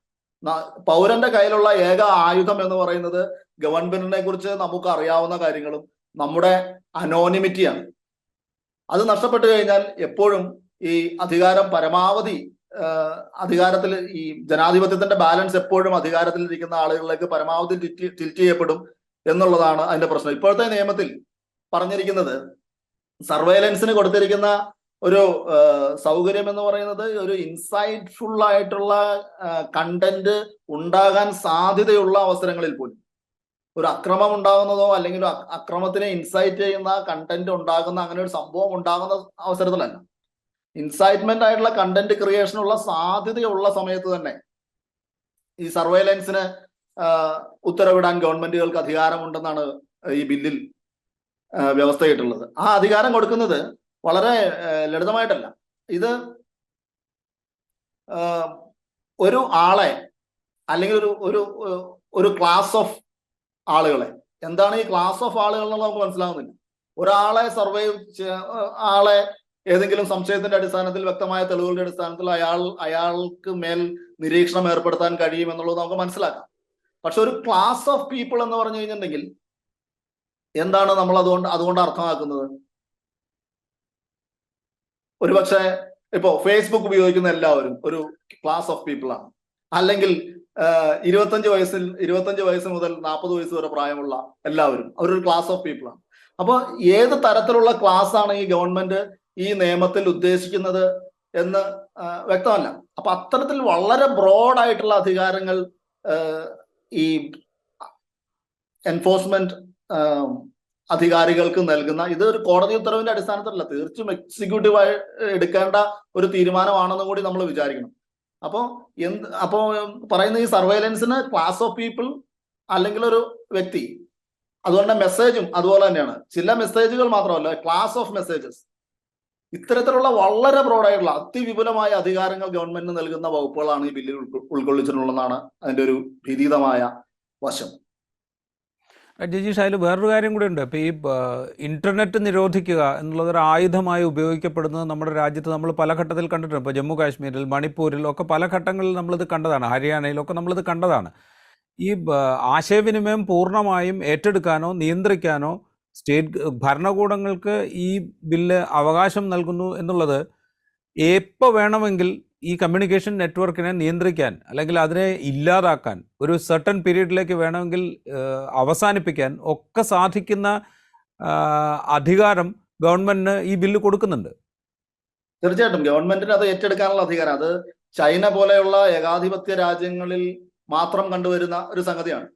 പൗരന്റെ കയ്യിലുള്ള ഏക ആയുധം എന്ന് പറയുന്നത് ഗവൺമെന്റിനെ കുറിച്ച് നമുക്ക് അറിയാവുന്ന കാര്യങ്ങളും നമ്മുടെ അനോണിമിറ്റിയാണ്. അത് നഷ്ടപ്പെട്ടു കഴിഞ്ഞാൽ എപ്പോഴും ഈ അധികാരം പരമാവധി അധികാരത്തിൽ ഈ ജനാധിപത്യത്തിന്റെ ബാലൻസ് എപ്പോഴും അധികാരത്തിലിരിക്കുന്ന ആളുകളിലേക്ക് പരമാവധി ടിൽറ്റ് ചെയ്യപ്പെടും എന്നുള്ളതാണ് അതിന്റെ പ്രശ്നം. ഇപ്പോഴത്തെ നിയമത്തിൽ പറഞ്ഞിരിക്കുന്നത് സർവൈലൻസിന് കൊടുത്തിരിക്കുന്ന ഒരു സൗകര്യം എന്ന് പറയുന്നത് ഒരു ഇൻസൈറ്റ്ഫുൾ ആയിട്ടുള്ള കണ്ടന്റ് ഉണ്ടാകാൻ സാധ്യതയുള്ള അവസരങ്ങളിൽ പോലും ഒരു അക്രമം ഉണ്ടാകുന്നതോ അല്ലെങ്കിൽ ഒരു അക്രമത്തിനെ ഇൻസൈറ്റ് ചെയ്യുന്ന കണ്ടന്റ് ഉണ്ടാകുന്ന അങ്ങനെ ഒരു സംഭവം ഉണ്ടാകുന്ന അവസരത്തിലല്ല, ഇൻസൈറ്റ്മെന്റ് ആയിട്ടുള്ള കണ്ടന്റ് ക്രിയേഷനുള്ള സാധ്യതയുള്ള സമയത്ത് തന്നെ ഈ സർവൈലൻസിന് ഉത്തരവിടാൻ ഗവൺമെന്റുകൾക്ക് അധികാരമുണ്ടെന്നാണ് ഈ ബില്ലിൽ വ്യവസ്ഥയായിട്ടുള്ളത്. ആ അധികാരം കൊടുക്കുന്നത് വളരെ ലളിതമായിട്ടല്ല. ഇത് ഒരു ആളെ അല്ലെങ്കിൽ ഒരു ക്ലാസ് ഓഫ് ആളുകളെ, എന്താണ് ഈ ക്ലാസ് ഓഫ് ആളുകൾ എന്നുള്ളത് നമുക്ക് മനസ്സിലാകുന്നില്ല. ഒരാളെ ആളെ ഏതെങ്കിലും സംശയത്തിന്റെ അടിസ്ഥാനത്തിൽ വ്യക്തമായ തെളിവുകളുടെ അടിസ്ഥാനത്തിൽ അയാൾക്ക് മേൽ നിരീക്ഷണം ഏർപ്പെടുത്താൻ കഴിയും എന്നുള്ളത് നമുക്ക് മനസ്സിലാക്കാം. പക്ഷെ ഒരു ക്ലാസ് ഓഫ് പീപ്പിൾ എന്ന് പറഞ്ഞു കഴിഞ്ഞിട്ടുണ്ടെങ്കിൽ എന്താണ് നമ്മൾ അതുകൊണ്ട് അർത്ഥമാക്കുന്നത്? ഒരുപക്ഷെ ഇപ്പോ ഫേസ്ബുക്ക് ഉപയോഗിക്കുന്ന എല്ലാവരും ഒരു ക്ലാസ് ഓഫ് പീപ്പിൾ ആണ്. അല്ലെങ്കിൽ 25 വയസ്സ് മുതൽ 40 വയസ്സ് വരെ പ്രായമുള്ള എല്ലാവരും അവരൊരു ക്ലാസ് ഓഫ് പീപ്പിൾ ആണ്. അപ്പോൾ ഏത് തരത്തിലുള്ള ക്ലാസ് ആണ് ഈ ഗവൺമെന്റ് ഈ നിയമത്തിൽ ഉദ്ദേശിക്കുന്നത് എന്ന് വ്യക്തമല്ല. അപ്പൊ അത്തരത്തിൽ വളരെ ബ്രോഡ് ആയിട്ടുള്ള അധികാരങ്ങൾ ഈ എൻഫോഴ്സ്മെന്റ് അധികാരികൾക്ക് നൽകുന്ന, ഇത് ഒരു കോടതി ഉത്തരവിന്റെ അടിസ്ഥാനത്തിലല്ല, തീർച്ചയായും എക്സിക്യൂട്ടീവായി എടുക്കേണ്ട ഒരു തീരുമാനമാണെന്നും കൂടി നമ്മൾ വിചാരിക്കണം. അപ്പോ പറയുന്ന ഈ സർവൈലൻസിന് ക്ലാസ് ഓഫ് പീപ്പിൾ അല്ലെങ്കിൽ ഒരു വ്യക്തി, അതുകൊണ്ട് മെസ്സേജും അതുപോലെ തന്നെയാണ്. ചില മെസ്സേജുകൾ മാത്രമല്ല, ക്ലാസ് ഓഫ് മെസ്സേജസ്, ഇത്തരത്തിലുള്ള വളരെ ബ്രോഡായിട്ടുള്ള അതിവിപുലമായ അധികാരങ്ങൾ ഗവൺമെന്റിന് നൽകുന്ന വകുപ്പുകളാണ് ഈ ബില്ലിൽ ഉൾക്കൊള്ളിച്ചിട്ടുള്ളതാണ് അതിന്റെ ഒരു ഭീതിതമായ വശം. ജിജീഷ്, അതിൽ വേറൊരു കാര്യം കൂടി ഉണ്ട്. ഇപ്പോൾ ഈ ഇൻ്റർനെറ്റ് നിരോധിക്കുക എന്നുള്ളതൊരു ആയുധമായി ഉപയോഗിക്കപ്പെടുന്നത് നമ്മുടെ രാജ്യത്ത് നമ്മൾ പല ഘട്ടത്തിൽ കണ്ടിട്ടുണ്ട്. ഇപ്പോൾ ജമ്മു കാശ്മീരിൽ, മണിപ്പൂരിൽ ഒക്കെ പല ഘട്ടങ്ങളിൽ നമ്മളിത് കണ്ടതാണ്, ഹരിയാനയിലൊക്കെ നമ്മളിത് കണ്ടതാണ്. ഈ ആശയവിനിമയം പൂർണ്ണമായും ഏറ്റെടുക്കാനോ നിയന്ത്രിക്കാനോ സ്റ്റേറ്റ് ഭരണകൂടങ്ങൾക്ക് ഈ ബില്ല് അവകാശം നൽകുന്നു എന്നുള്ളത് എപ്പോൾ വേണമെങ്കിൽ ഈ കമ്മ്യൂണിക്കേഷൻ നെറ്റ്വർക്കിനെ നിയന്ത്രിക്കാൻ അല്ലെങ്കിൽ അതിനെ ഇല്ലാതാക്കാൻ, ഒരു സർട്ടൻ പീരീഡിലേക്ക് വേണമെങ്കിൽ അവസാനിപ്പിക്കാൻ ഒക്കെ സാധിക്കുന്ന അധികാരം ഗവൺമെന്റിന് ഈ ബില്ല് കൊടുക്കുന്നുണ്ട്. തീർച്ചയായിട്ടും ഗവൺമെന്റിന് അത് ഏറ്റെടുക്കാനുള്ള അധികാരം, അത് ചൈന പോലെയുള്ള ഏകാധിപത്യ രാജ്യങ്ങളിൽ മാത്രം കണ്ടുവരുന്ന ഒരു സംഗതിയാണ്.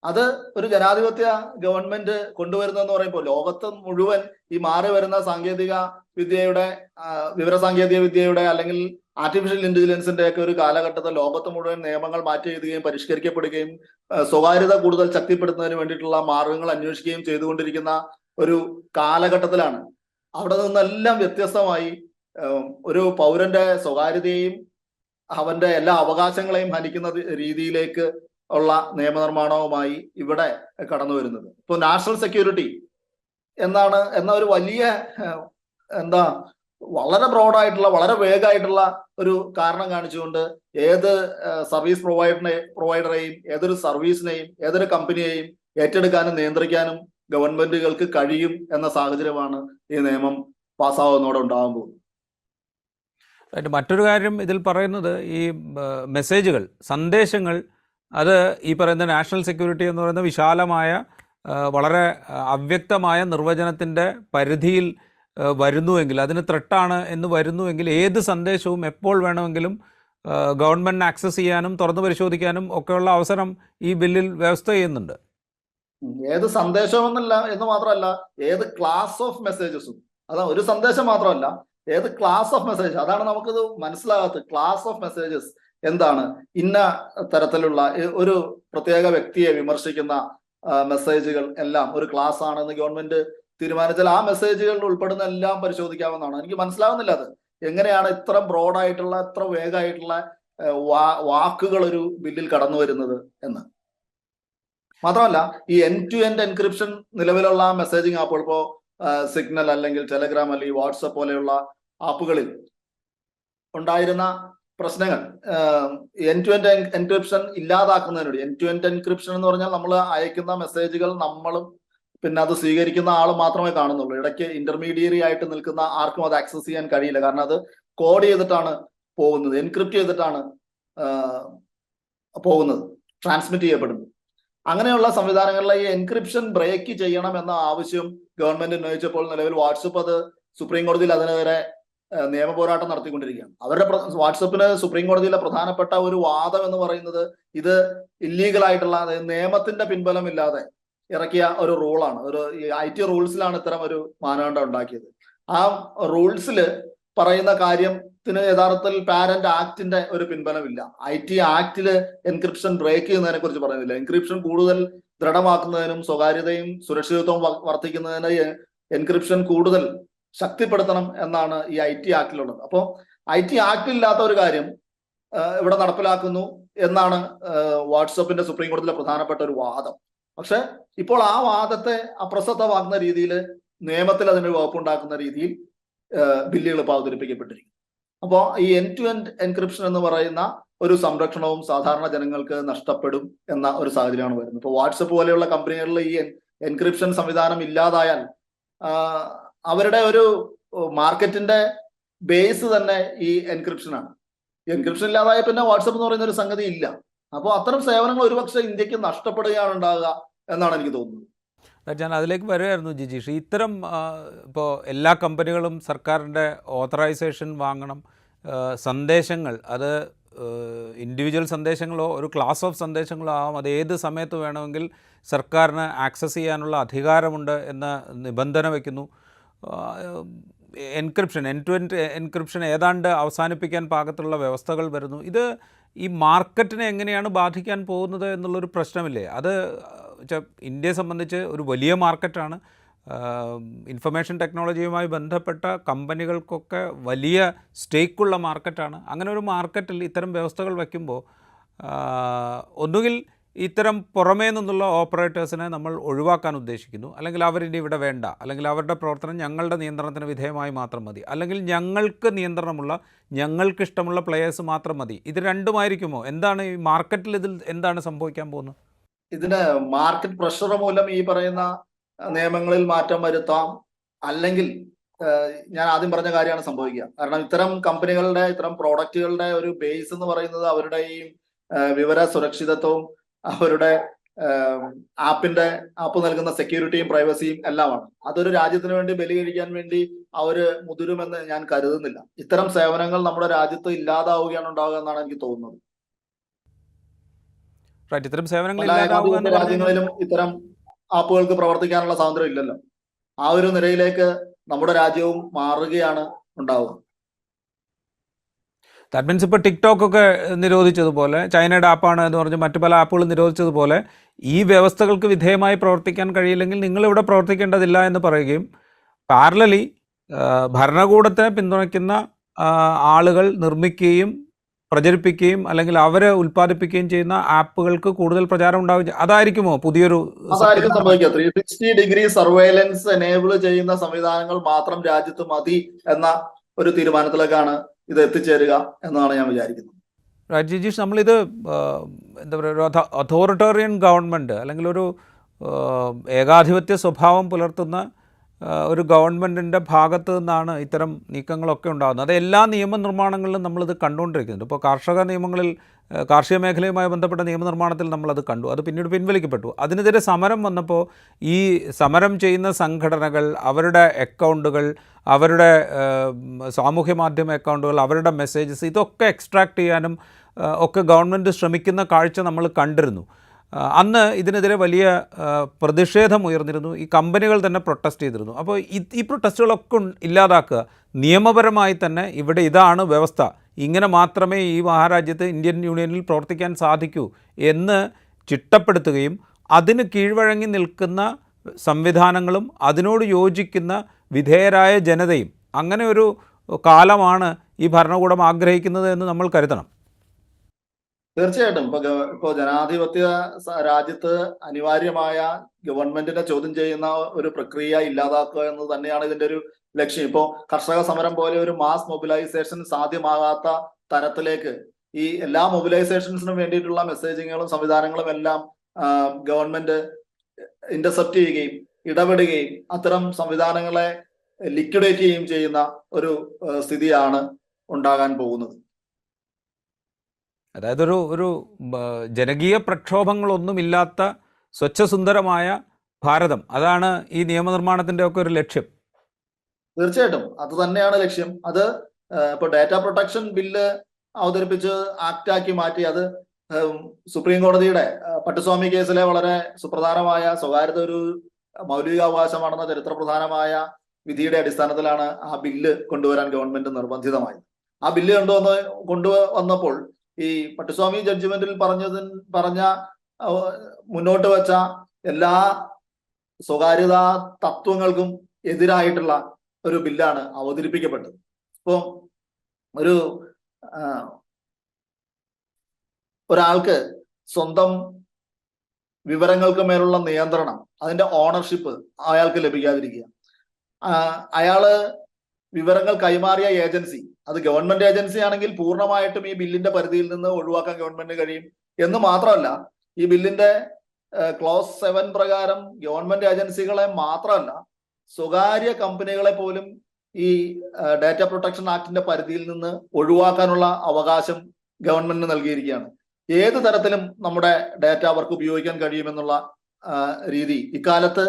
അത് ഒരു ജനാധിപത്യ ഗവൺമെന്റ് കൊണ്ടുവരുന്നതെന്ന് പറയുമ്പോൾ ലോകത്ത് മുഴുവൻ ഈ മാറി വരുന്ന സാങ്കേതിക വിദ്യയുടെ വിവരസാങ്കേതിക വിദ്യയുടെ അല്ലെങ്കിൽ ആർട്ടിഫിഷ്യൽ ഇന്റലിജൻസിന്റെ ഒക്കെ ഒരു കാലഘട്ടത്തിൽ ലോകത്ത് മുഴുവൻ നിയമങ്ങൾ മാറ്റി എഴുതുകയും പരിഷ്കരിക്കപ്പെടുകയും സ്വകാര്യത കൂടുതൽ ശക്തിപ്പെടുത്തുന്നതിന് വേണ്ടിയിട്ടുള്ള മാർഗങ്ങൾ അന്വേഷിക്കുകയും ചെയ്തുകൊണ്ടിരിക്കുന്ന ഒരു കാലഘട്ടത്തിലാണ്. അവിടെ നിന്നെല്ലാം വ്യത്യസ്തമായി ഒരു പൗരന്റെ സ്വകാര്യതയെയും അവന്റെ എല്ലാ അവകാശങ്ങളെയും ഹനിക്കുന്ന രീതിയിലേക്ക് ഉള്ള നിയമനിർമ്മാണവുമായി ഇവിടെ കടന്നു വരുന്നത്. ഇപ്പോൾ നാഷണൽ സെക്യൂരിറ്റി എന്ന ഒരു വലിയ എന്താ വളരെ ബ്രോഡായിട്ടുള്ള വളരെ വേഗമായിട്ടുള്ള ഒരു കാരണം കാണിച്ചുകൊണ്ട് ഏത് സർവീസ് പ്രൊവൈഡറെയും ഏതൊരു സർവീസിനെയും ഏതൊരു കമ്പനിയെയും ഏറ്റെടുക്കാനും നിയന്ത്രിക്കാനും ഗവൺമെന്റുകൾക്ക് കഴിയും എന്ന സാഹചര്യമാണ് ഈ നിയമം പാസ്സാവുന്നതോടെ ഉണ്ടാകാൻ പോകുന്നത്. മറ്റൊരു കാര്യം ഇതിൽ പറയുന്നത് ഈ മെസ്സേജുകൾ, സന്ദേശങ്ങൾ, അത് ഈ പറയുന്ന നാഷണൽ സെക്യൂരിറ്റി എന്ന് പറയുന്ന വിശാലമായ വളരെ അവ്യക്തമായ നിർവചനത്തിൻ്റെ പരിധിയിൽ വരുന്നുവെങ്കിൽ, അതിന് ത്രെട്ടാണ് എന്ന് വരുന്നുവെങ്കിൽ ഏത് സന്ദേശവും എപ്പോൾ വേണമെങ്കിലും ഗവൺമെൻറ്റിന് ആക്സസ് ചെയ്യാനും തുറന്നു പരിശോധിക്കാനും ഒക്കെയുള്ള അവസരം ഈ ബില്ലിൽ വ്യവസ്ഥ ചെയ്യുന്നുണ്ട്. ഏത് സന്ദേശമെന്നല്ല എന്ന് മാത്രമല്ല, ഏത് ക്ലാസ് ഓഫ് മെസ്സേജസും. അതാ, ഒരു സന്ദേശം മാത്രമല്ല, ഏത് ക്ലാസ് ഓഫ് മെസ്സേജ്, അതാണ് നമുക്കിത് മനസ്സിലാകാത്തത്. ക്ലാസ് ഓഫ് മെസ്സേജസ് എന്താണ്? ഇന്ന തരത്തിലുള്ള ഒരു പ്രത്യേക വ്യക്തിയെ വിമർശിക്കുന്ന മെസ്സേജുകൾ എല്ലാം ഒരു ക്ലാസ് ആണെന്ന് ഗവൺമെന്റ് തീരുമാനിച്ചാൽ ആ മെസ്സേജുകളിൽ ഉൾപ്പെടുന്ന എല്ലാം പരിശോധിക്കാവുന്നതാണ്. എനിക്ക് മനസ്സിലാവുന്നില്ല അത് എങ്ങനെയാണ് ഇത്ര ബ്രോഡായിട്ടുള്ള ഇത്ര വേഗമായിട്ടുള്ള വാക്കുകൾ ഒരു ബില്ലിൽ കടന്നു വരുന്നത് എന്ന്. മാത്രമല്ല, ഈ എൻഡ് ടു എൻഡ് എൻക്രിപ്ഷൻ നിലവിലുള്ള മെസ്സേജിങ് ആപ്പുകൾ, ഇപ്പോൾ സിഗ്നൽ അല്ലെങ്കിൽ ടെലഗ്രാം അല്ലെങ്കിൽ വാട്സപ്പ് പോലെയുള്ള ആപ്പുകളിൽ ഉണ്ടായിരുന്ന പ്രശ്നങ്ങൾ എൻഡ് ടു എൻഡ് എൻക്രിപ്ഷൻ ഇല്ലാതാക്കുന്നതിനോട്. എൻഡ് ടു എൻഡ് എൻക്രിപ്ഷൻ എന്ന് പറഞ്ഞാൽ നമ്മൾ അയക്കുന്ന മെസ്സേജുകൾ നമ്മളും പിന്നെ അത് സ്വീകരിക്കുന്ന ആൾ മാത്രമേ കാണുന്നുള്ളൂ. ഇടയ്ക്ക് ഇന്റർമീഡിയറി ആയിട്ട് നിൽക്കുന്ന ആർക്കും അത് ആക്സസ് ചെയ്യാൻ കഴിയില്ല. കാരണം അത് കോഡ് ചെയ്തിട്ടാണ് പോകുന്നത്, എൻക്രിപ്റ്റ് ചെയ്തിട്ടാണ് പോകുന്നത്, ട്രാൻസ്മിറ്റ് ചെയ്യപ്പെടുന്നത്. അങ്ങനെയുള്ള സംവിധാനങ്ങളിലെ ഈ എൻക്രിപ്ഷൻ ബ്രേക്ക് ചെയ്യണം എന്ന ആവശ്യം ഗവൺമെന്റ് ഉന്നയിച്ചപ്പോൾ നിലവിൽ വാട്സപ്പ് അത് സുപ്രീം കോടതിയിൽ അതിനെതിരെ നിയമ പോരാട്ടം നടത്തിക്കൊണ്ടിരിക്കുകയാണ്. അവരുടെ വാട്സപ്പിന് സുപ്രീം കോടതിയിലെ പ്രധാനപ്പെട്ട ഒരു വാദം എന്ന് പറയുന്നത് ഇത് ഇല്ലീഗൽ ആയിട്ടുള്ള, നിയമത്തിന്റെ പിൻബലമില്ലാതെ ഇറക്കിയ ഒരു റൂളാണ്. ഒരു IT റൂൾസിലാണ് ഇത്തരം ഒരു മാനദണ്ഡം ഉണ്ടാക്കിയത്. ആ റൂൾസിൽ പറയുന്ന കാര്യത്തിന് യഥാർത്ഥത്തിൽ പാരന്റ് ആക്ടിന്റെ ഒരു പിൻബലമില്ല. IT ആക്ടില് എൻക്രിപ്ഷൻ ബ്രേക്ക് ചെയ്യുന്നതിനെ കുറിച്ച് പറയുന്നില്ല. എൻക്രിപ്ഷൻ കൂടുതൽ ദൃഢമാക്കുന്നതിനും സ്വകാര്യതയും സുരക്ഷിതത്വവും വർദ്ധിക്കുന്നതിന് എൻക്രിപ്ഷൻ കൂടുതൽ ശക്തിപ്പെടുത്തണം എന്നാണ് ഈ IT ആക്ടിലുള്ളത്. അപ്പോൾ IT ആക്ടിലില്ലാത്ത ഒരു കാര്യം ഇവിടെ നടപ്പിലാക്കുന്നു എന്നാണ് വാട്സപ്പിന്റെ സുപ്രീം കോടതിയിലെ പ്രധാനപ്പെട്ട ഒരു വാദം. പക്ഷെ ഇപ്പോൾ ആ വാദത്തെ അപ്രസക്തമാക്കുന്ന രീതിയിൽ നിയമത്തിൽ അതിന് വകുപ്പുണ്ടാക്കുന്ന രീതിയിൽ ബില്ലുകൾ ഇപ്പോൾ അവതരിപ്പിക്കപ്പെട്ടിരിക്കും. അപ്പോൾ ഈ എൻഡ് ടു എൻഡ് എൻക്രിപ്ഷൻ എന്ന് പറയുന്ന ഒരു സംരക്ഷണവും സാധാരണ ജനങ്ങൾക്ക് നഷ്ടപ്പെടും എന്ന ഒരു സാഹചര്യമാണ് വരുന്നത്. ഇപ്പോൾ വാട്സപ്പ് പോലെയുള്ള കമ്പനികളിൽ ഈ എൻക്രിപ്ഷൻ സംവിധാനം ഇല്ലാതായാൽ അവരുടെ ഒരു മാർക്കറ്റിന്റെ ബേസ് തന്നെ ഈ എൻക്രിപ്ഷനാണ്. എൻക്രിപ്ഷൻ ഇല്ലാതായ പിന്നെ വാട്സപ്പ് എന്ന് പറയുന്ന ഒരു സംഗതി ഇല്ല. അപ്പോൾ അത്തരം സേവനങ്ങൾ ഒരുപക്ഷെ ഇന്ത്യക്ക് നഷ്ടപ്പെടുകയാണ് ഉണ്ടാകുക എന്നാണ് എനിക്ക് തോന്നുന്നത്. ഞാൻ അതിലേക്ക് വരുമായിരുന്നു ജിജീഷ്. ഇത്തരം ഇപ്പോൾ എല്ലാ കമ്പനികളും സർക്കാരിൻ്റെ ഓതറൈസേഷൻ വാങ്ങണം, സന്ദേശങ്ങൾ അത് ഇൻഡിവിജ്വൽ സന്ദേശങ്ങളോ ഒരു ക്ലാസ് ഓഫ് സന്ദേശങ്ങളോ ആവാം, അത് ഏത് സമയത്ത് വേണമെങ്കിൽ സർക്കാരിന് ആക്സസ് ചെയ്യാനുള്ള അധികാരമുണ്ട് എന്ന നിബന്ധന വയ്ക്കുന്നു. Encryption, end to end encryption ഏതാണ്ട് അവസാനിപ്പിക്കാൻ പാകത്തുള്ള വ്യവസ്ഥകൾ വരുന്നു. ഇത് ഈ മാർക്കറ്റിനെ എങ്ങനെയാണ് ബാധിക്കാൻ പോകുന്നത് എന്നുള്ളൊരു പ്രശ്നമില്ലേ? അത് ഇന്ത്യയെ സംബന്ധിച്ച് ഒരു വലിയ മാർക്കറ്റാണ്. ഇൻഫർമേഷൻ ടെക്നോളജിയുമായി ബന്ധപ്പെട്ട കമ്പനികൾക്കൊക്കെ വലിയ സ്റ്റേക്കുള്ള മാർക്കറ്റാണ്. അങ്ങനെ ഒരു മാർക്കറ്റിൽ ഇത്തരം വ്യവസ്ഥകൾ വയ്ക്കുമ്പോൾ ഒന്നുകിൽ ഇത്തരം പുറമേ നിന്നുള്ള ഓപ്പറേറ്റേഴ്സിനെ നമ്മൾ ഒഴിവാക്കാൻ ഉദ്ദേശിക്കുന്നു, അല്ലെങ്കിൽ അവരിനി ഇവിടെ വേണ്ട, അല്ലെങ്കിൽ അവരുടെ പ്രവർത്തനം ഞങ്ങളുടെ നിയന്ത്രണത്തിന് വിധേയമായി മാത്രം മതി, അല്ലെങ്കിൽ ഞങ്ങൾക്ക് നിയന്ത്രണമുള്ള ഞങ്ങൾക്കിഷ്ടമുള്ള പ്ലെയേഴ്സ് മാത്രം മതി. ഇത് രണ്ടുമായിരിക്കുമോ? എന്താണ് ഈ മാർക്കറ്റിൽ ഇതിൽ എന്താണ് സംഭവിക്കാൻ പോകുന്നത്? ഇതിന് മാർക്കറ്റ് പ്രഷർ മൂലം ഈ പറയുന്ന നിയമങ്ങളിൽ മാറ്റം വരുത്താം, അല്ലെങ്കിൽ ഞാൻ ആദ്യം പറഞ്ഞ കാര്യമാണ് സംഭവിക്കുക. കാരണം ഇത്തരം കമ്പനികളുടെ ഇത്തരം പ്രോഡക്റ്റുകളുടെ ഒരു ബേസ് എന്ന് പറയുന്നത് അവരുടെ ഈ വിവര സുരക്ഷിതത്വവും അവരുടെ ആപ്പ് നൽകുന്ന സെക്യൂരിറ്റിയും പ്രൈവസിയും എല്ലാമാണ്. അതൊരു രാജ്യത്തിന് വേണ്ടി ബലി കഴിക്കാൻ വേണ്ടി അവര് മുതിരുമെന്ന് ഞാൻ കരുതുന്നില്ല. ഇത്തരം സേവനങ്ങൾ നമ്മുടെ രാജ്യത്ത് ഇല്ലാതാവുകയാണ് ഉണ്ടാവുക എന്നാണ് എനിക്ക് തോന്നുന്നത്. ഇത്തരം സേവനങ്ങൾ രാജ്യങ്ങളിലും ഇത്തരം ആപ്പുകൾക്ക് പ്രവർത്തിക്കാനുള്ള സ്വാതന്ത്ര്യം ഇല്ലല്ലോ. ആ ഒരു നിലയിലേക്ക് നമ്മുടെ രാജ്യവും മാറുകയാണ് ഉണ്ടാവുക. ദാറ്റ് മീൻസ് ഇപ്പോൾ ടിക്ടോക്കൊക്കെ നിരോധിച്ചതുപോലെ, ചൈനയുടെ ആപ്പാണ് എന്ന് പറഞ്ഞ് മറ്റു പല ആപ്പുകളും നിരോധിച്ചതുപോലെ ഈ വ്യവസ്ഥകൾക്ക് വിധേയമായി പ്രവർത്തിക്കാൻ കഴിയില്ലെങ്കിൽ നിങ്ങളിവിടെ പ്രവർത്തിക്കേണ്ടതില്ല എന്ന് പറയുകയും പാരലലി ഭരണകൂടത്തെ പിന്തുണയ്ക്കുന്ന ആളുകൾ നിർമ്മിക്കുകയും പ്രചരിപ്പിക്കുകയും അല്ലെങ്കിൽ അവരെ ഉൽപ്പാദിപ്പിക്കുകയും ചെയ്യുന്ന ആപ്പുകൾക്ക് കൂടുതൽ പ്രചാരം ഉണ്ടാവുകയും അതായിരിക്കുമോ പുതിയൊരു അതായിരിക്കും സംഭവിക്കുക. 360 സർവൈലൻസ് എനേബിൾ ചെയ്യുന്ന സംവിധാനങ്ങൾ മാത്രം രാജ്യത്ത് മതി എന്ന ഒരു തീരുമാനത്തിലേക്കാണ് ഇത് എത്തിച്ചേരുക എന്നാണ് ഞാൻ വിചാരിക്കുന്നത്. ജിജീഷ്, നമ്മളിത് എന്താ പറയുക, ഒരു അതോറിറ്റേറിയൻ ഗവൺമെൻറ് അല്ലെങ്കിൽ ഒരു ഏകാധിപത്യ സ്വഭാവം പുലർത്തുന്ന ഒരു ഗവൺമെൻറ്റിൻ്റെ ഭാഗത്തു നിന്നാണ് ഇത്തരം നീക്കങ്ങളൊക്കെ ഉണ്ടാകുന്നത്. അത് എല്ലാ നിയമനിർമ്മാണങ്ങളിലും നമ്മളിത് കണ്ടുകൊണ്ടിരിക്കുന്നുണ്ട്. ഇപ്പോൾ കാർഷിക നിയമങ്ങളിൽ, കാർഷിക മേഖലയുമായി ബന്ധപ്പെട്ട നിയമനിർമ്മാണത്തിൽ നമ്മളത് കണ്ടു. അത് പിന്നീട് പിൻവലിക്കപ്പെട്ടു. അതിനെതിരെ സമരം വന്നപ്പോൾ ഈ സമരം ചെയ്യുന്ന സംഘടനകൾ അവരുടെ അക്കൗണ്ടുകൾ, അവരുടെ സാമൂഹ്യ മാധ്യമ അക്കൗണ്ടുകൾ, അവരുടെ മെസ്സേജസ് ഇതൊക്കെ എക്സ്ട്രാക്ട് ചെയ്യാനും ഒക്കെ ഗവൺമെൻറ് ശ്രമിക്കുന്ന കാഴ്ച നമ്മൾ കണ്ടിരുന്നു. അന്ന് ഇതിനെതിരെ വലിയ പ്രതിഷേധം ഉയർന്നിരുന്നു. ഈ കമ്പനികൾ തന്നെ പ്രൊട്ടസ്റ്റ് ചെയ്തിരുന്നു. അപ്പോൾ ഈ പ്രൊട്ടസ്റ്റുകളൊക്കെ ഇല്ലാതാക്കുക, നിയമപരമായി തന്നെ ഇവിടെ ഇതാണ് വ്യവസ്ഥ, ഇങ്ങനെ മാത്രമേ ഈ മഹാരാജ്യത്ത് ഇന്ത്യൻ യൂണിയനിൽ പ്രവർത്തിക്കാൻ സാധിക്കൂ എന്ന് ചിട്ടപ്പെടുത്തുകയും അതിന് കീഴ്വഴങ്ങി നിൽക്കുന്ന സംവിധാനങ്ങളും അതിനോട് യോജിക്കുന്ന വിധേയരായ ജനതയും, അങ്ങനെ ഒരു കാലമാണ് ഈ ഭരണകൂടം ആഗ്രഹിക്കുന്നത് എന്ന് നമ്മൾ കരുതണം. തീർച്ചയായിട്ടും ഇപ്പൊ ജനാധിപത്യ രാജ്യത്ത് അനിവാര്യമായ ഗവൺമെന്റിനെ ചോദ്യം ചെയ്യുന്ന ഒരു പ്രക്രിയ ഇല്ലാതാക്കുക എന്നത് തന്നെയാണ് ഇതിന്റെ ഒരു ലക്ഷ്യം. ഇപ്പോ കർഷക സമരം പോലെ ഒരു മാസ് മൊബിലൈസേഷൻ സാധ്യമാകാത്ത തരത്തിലേക്ക് ഈ എല്ലാ മൊബിലൈസേഷൻസിനും വേണ്ടിയിട്ടുള്ള മെസ്സേജിങ്ങുകളും സംവിധാനങ്ങളും എല്ലാം ഗവൺമെന്റ് ഇന്റർസെപ്റ്റ് ചെയ്യുകയും ഇടപെടുകയും അത്തരം സംവിധാനങ്ങളെ ലിക്വിഡേറ്റ് ചെയ്യുകയും ചെയ്യുന്ന ഒരു സ്ഥിതിയാണ് ഉണ്ടാകാൻ പോകുന്നത്. അതായത് ഒരു ജനകീയ പ്രക്ഷോഭങ്ങളൊന്നുമില്ലാത്ത സ്വച്ഛസുന്ദരമായ ഭാരതം, അതാണ് ഈ നിയമനിർമ്മാണത്തിൻ്റെ ഒക്കെ ഒരു ലക്ഷ്യം. തീർച്ചയായിട്ടും അത് തന്നെയാണ് ലക്ഷ്യം. അത് ഇപ്പൊ ഡാറ്റ പ്രൊട്ടക്ഷൻ ബില്ല് അവതരിപ്പിച്ച് ആക്ടാക്കി മാറ്റി അത് സുപ്രീം കോടതിയുടെ പട്ടുസ്വാമി കേസിലെ വളരെ സുപ്രധാനമായ സ്വകാര്യത ഒരു മൗലികാവകാശമാണെന്ന ചരിത്രപ്രധാനമായ വിധിയുടെ അടിസ്ഥാനത്തിലാണ് ആ ബില്ല് കൊണ്ടുവരാൻ ഗവൺമെന്റ് നിർബന്ധിതമായത്. ആ ബില്ല് കൊണ്ടുവന്നപ്പോൾ ഈ പട്ടുസ്വാമി ജഡ്ജ്മെന്റിൽ പറഞ്ഞ മുന്നോട്ട് വെച്ച എല്ലാ സ്വകാര്യതാ തത്വങ്ങൾക്കും എതിരായിട്ടുള്ള ഒരു ബില്ലാണ് അവതരിപ്പിക്കപ്പെട്ടത്. ഇപ്പോ ഒരാൾക്ക് സ്വന്തം വിവരങ്ങൾക്ക് മേലുള്ള നിയന്ത്രണം, അതിന്റെ ഓണർഷിപ്പ് അയാൾക്ക് ലഭിക്കാതിരിക്കുക, അയാള് വിവരങ്ങൾ കൈമാറിയ ഏജൻസി അത് ഗവൺമെന്റ് ഏജൻസി ആണെങ്കിൽ പൂർണ്ണമായിട്ടും ഈ ബില്ലിന്റെ പരിധിയിൽ നിന്ന് ഒഴിവാക്കാൻ ഗവൺമെന്റിന് കഴിയും എന്ന് മാത്രമല്ല, ഈ ബില്ലിന്റെ ക്ലോസ് 7 പ്രകാരം ഗവൺമെന്റ് ഏജൻസികളെ മാത്രമല്ല സ്വകാര്യ കമ്പനികളെ പോലും ഈ ഡാറ്റ പ്രൊട്ടക്ഷൻ ആക്ടിന്റെ പരിധിയിൽ നിന്ന് ഒഴിവാക്കാനുള്ള അവകാശം ഗവൺമെന്റിന് നൽകിയിരിക്കുകയാണ്. ഏത് തരത്തിലും നമ്മുടെ ഡാറ്റ അവർക്ക് ഉപയോഗിക്കാൻ കഴിയുമെന്നുള്ള രീതി ഇക്കാലത്ത്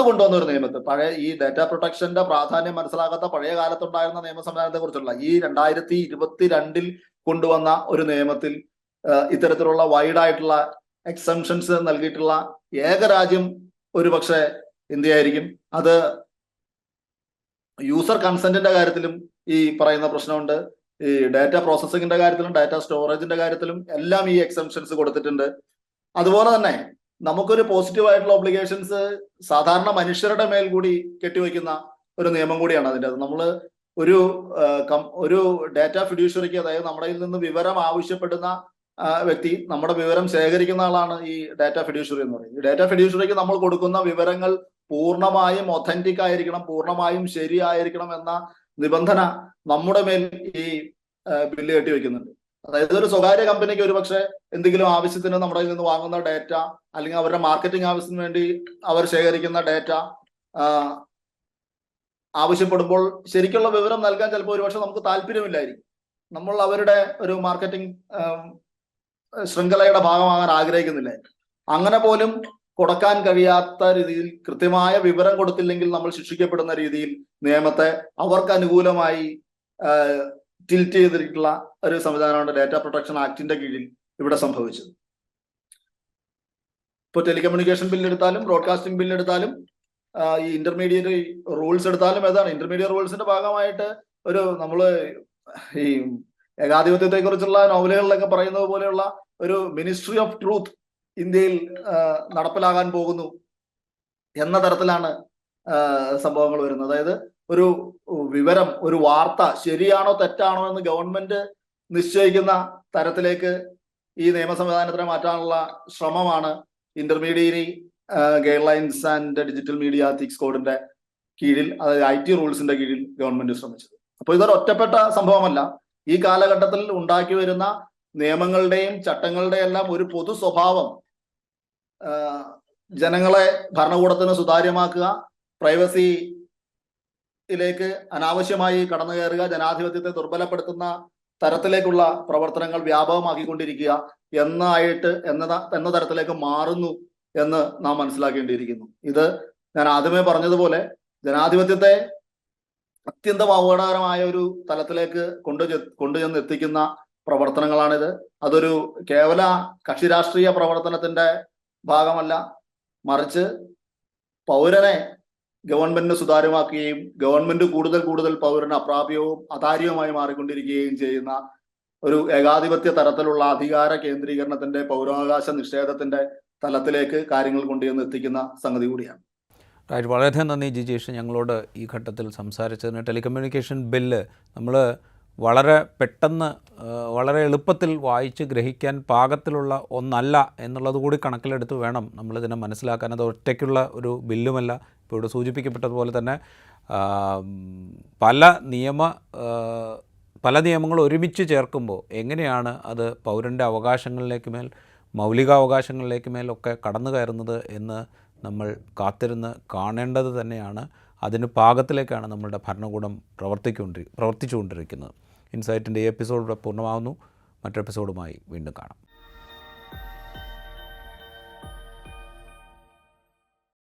കൊണ്ടുവന്ന ഒരു നിയമത്തിൽ, പഴയ ഈ ഡാറ്റ പ്രൊട്ടക്ഷന്റെ പ്രാധാന്യം മനസ്സിലാക്കാത്ത പഴയ കാലത്തുണ്ടായിരുന്ന നിയമ സംവിധാനത്തെ കുറിച്ചുള്ള ഈ 2022 കൊണ്ടുവന്ന ഒരു നിയമത്തിൽ ഇത്തരത്തിലുള്ള വൈഡായിട്ടുള്ള എക്സംഷൻസ് നൽകിയിട്ടുള്ള ഏക രാജ്യം ഒരുപക്ഷെ ഇന്ത്യ ആയിരിക്കും. അത് യൂസർ കൺസെന്റിന്റെ കാര്യത്തിലും ഈ പറയുന്ന പ്രശ്നമുണ്ട്. ഈ ഡാറ്റ പ്രോസസ്സിങ്ങിന്റെ കാര്യത്തിലും ഡാറ്റ സ്റ്റോറേജിന്റെ കാര്യത്തിലും എല്ലാം ഈ എക്സംഷൻസ് കൊടുത്തിട്ടുണ്ട്. അതുപോലെ തന്നെ നമുക്കൊരു പോസിറ്റീവ് ആയിട്ടുള്ള ഒബ്ലിഗേഷൻസ് സാധാരണ മനുഷ്യരുടെ മേൽ കൂടി കെട്ടിവെക്കുന്ന ഒരു നിയമം കൂടിയാണ് അതിൻ്റെ. അത് നമ്മൾ ഒരു ഡാറ്റ ഫിഡ്യൂഷ്യറിക്ക്, അതായത് നമ്മുടെ നിന്ന് വിവരം ആവശ്യപ്പെടുന്ന വ്യക്തി, നമ്മുടെ വിവരം ശേഖരിക്കുന്ന ആളാണ് ഈ ഡാറ്റ ഫിഡ്യൂഷ്യറി എന്ന് പറയുന്നത്. ഈ ഡാറ്റ ഫിഡ്യൂഷ്യറിക്ക് നമ്മൾ കൊടുക്കുന്ന വിവരങ്ങൾ പൂർണ്ണമായും ഒഥന്റിക് ആയിരിക്കണം, പൂർണ്ണമായും ശരിയായിരിക്കണം എന്ന നിബന്ധന നമ്മുടെ മേൽ ഈ ബില്ല് കെട്ടിവെക്കുന്നുണ്ട്. അതായത് ഒരു സ്വകാര്യ കമ്പനിക്ക് ഒരുപക്ഷെ എന്തെങ്കിലും ആവശ്യത്തിന് നമ്മുടെ നിന്ന് വാങ്ങുന്ന ഡാറ്റ അല്ലെങ്കിൽ അവരുടെ മാർക്കറ്റിംഗ് ആവശ്യത്തിന് വേണ്ടി അവർ ശേഖരിക്കുന്ന ഡാറ്റ ആവശ്യപ്പെടുമ്പോൾ ശരിക്കുള്ള വിവരം നൽകാൻ ചിലപ്പോൾ ഒരുപക്ഷെ നമുക്ക് താല്പര്യമില്ലായിരിക്കും. നമ്മൾ അവരുടെ ഒരു മാർക്കറ്റിംഗ് ശൃംഖലയുടെ ഭാഗമാകാൻ ആഗ്രഹിക്കുന്നില്ല. അങ്ങനെ പോലും കൊടുക്കാൻ കഴിയാത്ത രീതിയിൽ കൃത്യമായ വിവരം കൊടുത്തില്ലെങ്കിൽ നമ്മൾ ശിക്ഷിക്കപ്പെടുന്ന രീതിയിൽ നിയമത്തെ അവർക്ക് അനുകൂലമായി ടിൽറ്റ് ചെയ്തിട്ടുള്ള ഒരു സംവിധാനമാണ് ഡാറ്റ പ്രൊട്ടക്ഷൻ ആക്ടിന്റെ കീഴിൽ ഇവിടെ സംഭവിച്ചത്. ഇപ്പോൾ ടെലികമ്മ്യൂണിക്കേഷൻ ബില്ലെടുത്താലും ബ്രോഡ്കാസ്റ്റിംഗ് ബില്ലെടുത്താലും ഈ ഇന്റർമീഡിയറ്റ് റൂൾസ് എടുത്താലും ഏതാണ് ഇന്റർമീഡിയറ്റ് റൂൾസിന്റെ ഭാഗമായിട്ട് നമ്മള് ഈ ഏകാധിപത്യത്തെ കുറിച്ചുള്ള നോവലുകളിലൊക്കെ പറയുന്നത് പോലെയുള്ള ഒരു മിനിസ്ട്രി ഓഫ് ട്രൂത്ത് ഇന്ത്യയിൽ നടപ്പിലാകാൻ പോകുന്നു എന്ന തരത്തിലാണ് സംഭവങ്ങൾ വരുന്നത്. അതായത് ഒരു വിവരം, ഒരു വാർത്ത ശരിയാണോ തെറ്റാണോ എന്ന് ഗവൺമെന്റ് നിശ്ചയിക്കുന്ന തരത്തിലേക്ക് ഈ നിയമ സംവിധാനത്തിനെ മാറ്റാനുള്ള ശ്രമമാണ് intermediate guide lines and digital media ethics കോഡിന്റെ കീഴിൽ, അതായത് IT റൂൾസിന്റെ കീഴിൽ ഗവൺമെന്റ് ശ്രമിച്ചത്. അപ്പോൾ ഇതൊരു ഒറ്റപ്പെട്ട സംഭവമല്ല. ഈ കാലഘട്ടത്തിൽ ഉണ്ടാക്കി വരുന്ന നിയമങ്ങളുടെയും ചട്ടങ്ങളുടെയും എല്ലാം ഒരു പൊതു സ്വഭാവം ജനങ്ങളെ ഭരണകൂടത്തിന് സുതാര്യമാക്കുക, പ്രൈവസിയിലേക്ക് അനാവശ്യമായി കടന്നു കയറുക, ജനാധിപത്യത്തെ ദുർബലപ്പെടുത്തുന്ന തരത്തിലേക്കുള്ള പ്രവർത്തനങ്ങൾ വ്യാപകമാക്കിക്കൊണ്ടിരിക്കുക എന്ന തരത്തിലേക്ക് മാറുന്നു എന്ന് നാം മനസ്സിലാക്കേണ്ടിയിരിക്കുന്നു. ഇത് ഞാൻ ആദ്യമേ പറഞ്ഞതുപോലെ ജനാധിപത്യത്തെ അത്യന്തം അപകടകരമായ ഒരു തലത്തിലേക്ക് കൊണ്ടുചെന്ന് എത്തിക്കുന്ന പ്രവർത്തനങ്ങളാണിത്. അതൊരു കേവല കക്ഷി രാഷ്ട്രീയ പ്രവർത്തനത്തിന്റെ ഭാഗമല്ല, മറിച്ച് പൗരനെ ഗവൺമെന്റിന് സുതാര്യമാക്കുകയും ഗവൺമെന്റ് കൂടുതൽ പൗരന് അപ്രാപ്യവും അതാര്യവുമായി മാറിക്കൊണ്ടിരിക്കുകയും ചെയ്യുന്ന ഒരു ഏകാധിപത്യ തരത്തിലുള്ള അധികാര കേന്ദ്രീകരണത്തിന്റെ, പൗരാവകാശ നിഷേധത്തിന്റെ തലത്തിലേക്ക് കാര്യങ്ങൾ കൊണ്ടുചെന്ന് എത്തിക്കുന്ന സംഗതി കൂടിയാണ്. റൈറ്റ്, വളരെയധികം നന്ദി ജിജീഷ് ഞങ്ങളോട് ഈ ഘട്ടത്തിൽ സംസാരിച്ചതിന്. ടെലികമ്മ്യൂണിക്കേഷൻ ബില്ല് നമ്മൾ വളരെ പെട്ടെന്ന് വളരെ എളുപ്പത്തിൽ വായിച്ച് ഗ്രഹിക്കാൻ പാകത്തിലുള്ള ഒന്നല്ല എന്നുള്ളത് കൂടി കണക്കിലെടുത്ത് വേണം നമ്മളിതിനെ മനസ്സിലാക്കാൻ. അത് ഒറ്റയ്ക്കുള്ള ഒരു ബില്ലുമല്ല. ഇപ്പോൾ ഇവിടെ സൂചിപ്പിക്കപ്പെട്ടതുപോലെ തന്നെ പല നിയമങ്ങൾ ഒരുമിച്ച് ചേർക്കുമ്പോൾ എങ്ങനെയാണ് അത് പൗരൻ്റെ അവകാശങ്ങളിലേക്ക് മേൽ, മൗലികാവകാശങ്ങളിലേക്ക് മേലൊക്കെ കടന്നു കയറുന്നത് എന്ന് നമ്മൾ കാത്തിരുന്ന് കാണേണ്ടത് തന്നെയാണ്. അതിന് പാകത്തിലേക്കാണ് നമ്മളുടെ ഭരണകൂടം പ്രവർത്തിച്ചുകൊണ്ടിരിക്കുന്നത്. ഇൻസൈറ്റിൻ്റെ ഈ എപ്പിസോഡ് ഇവിടെ പൂർണ്ണമാകുന്നു. മറ്റൊരു എപ്പിസോഡുമായി വീണ്ടും കാണാം.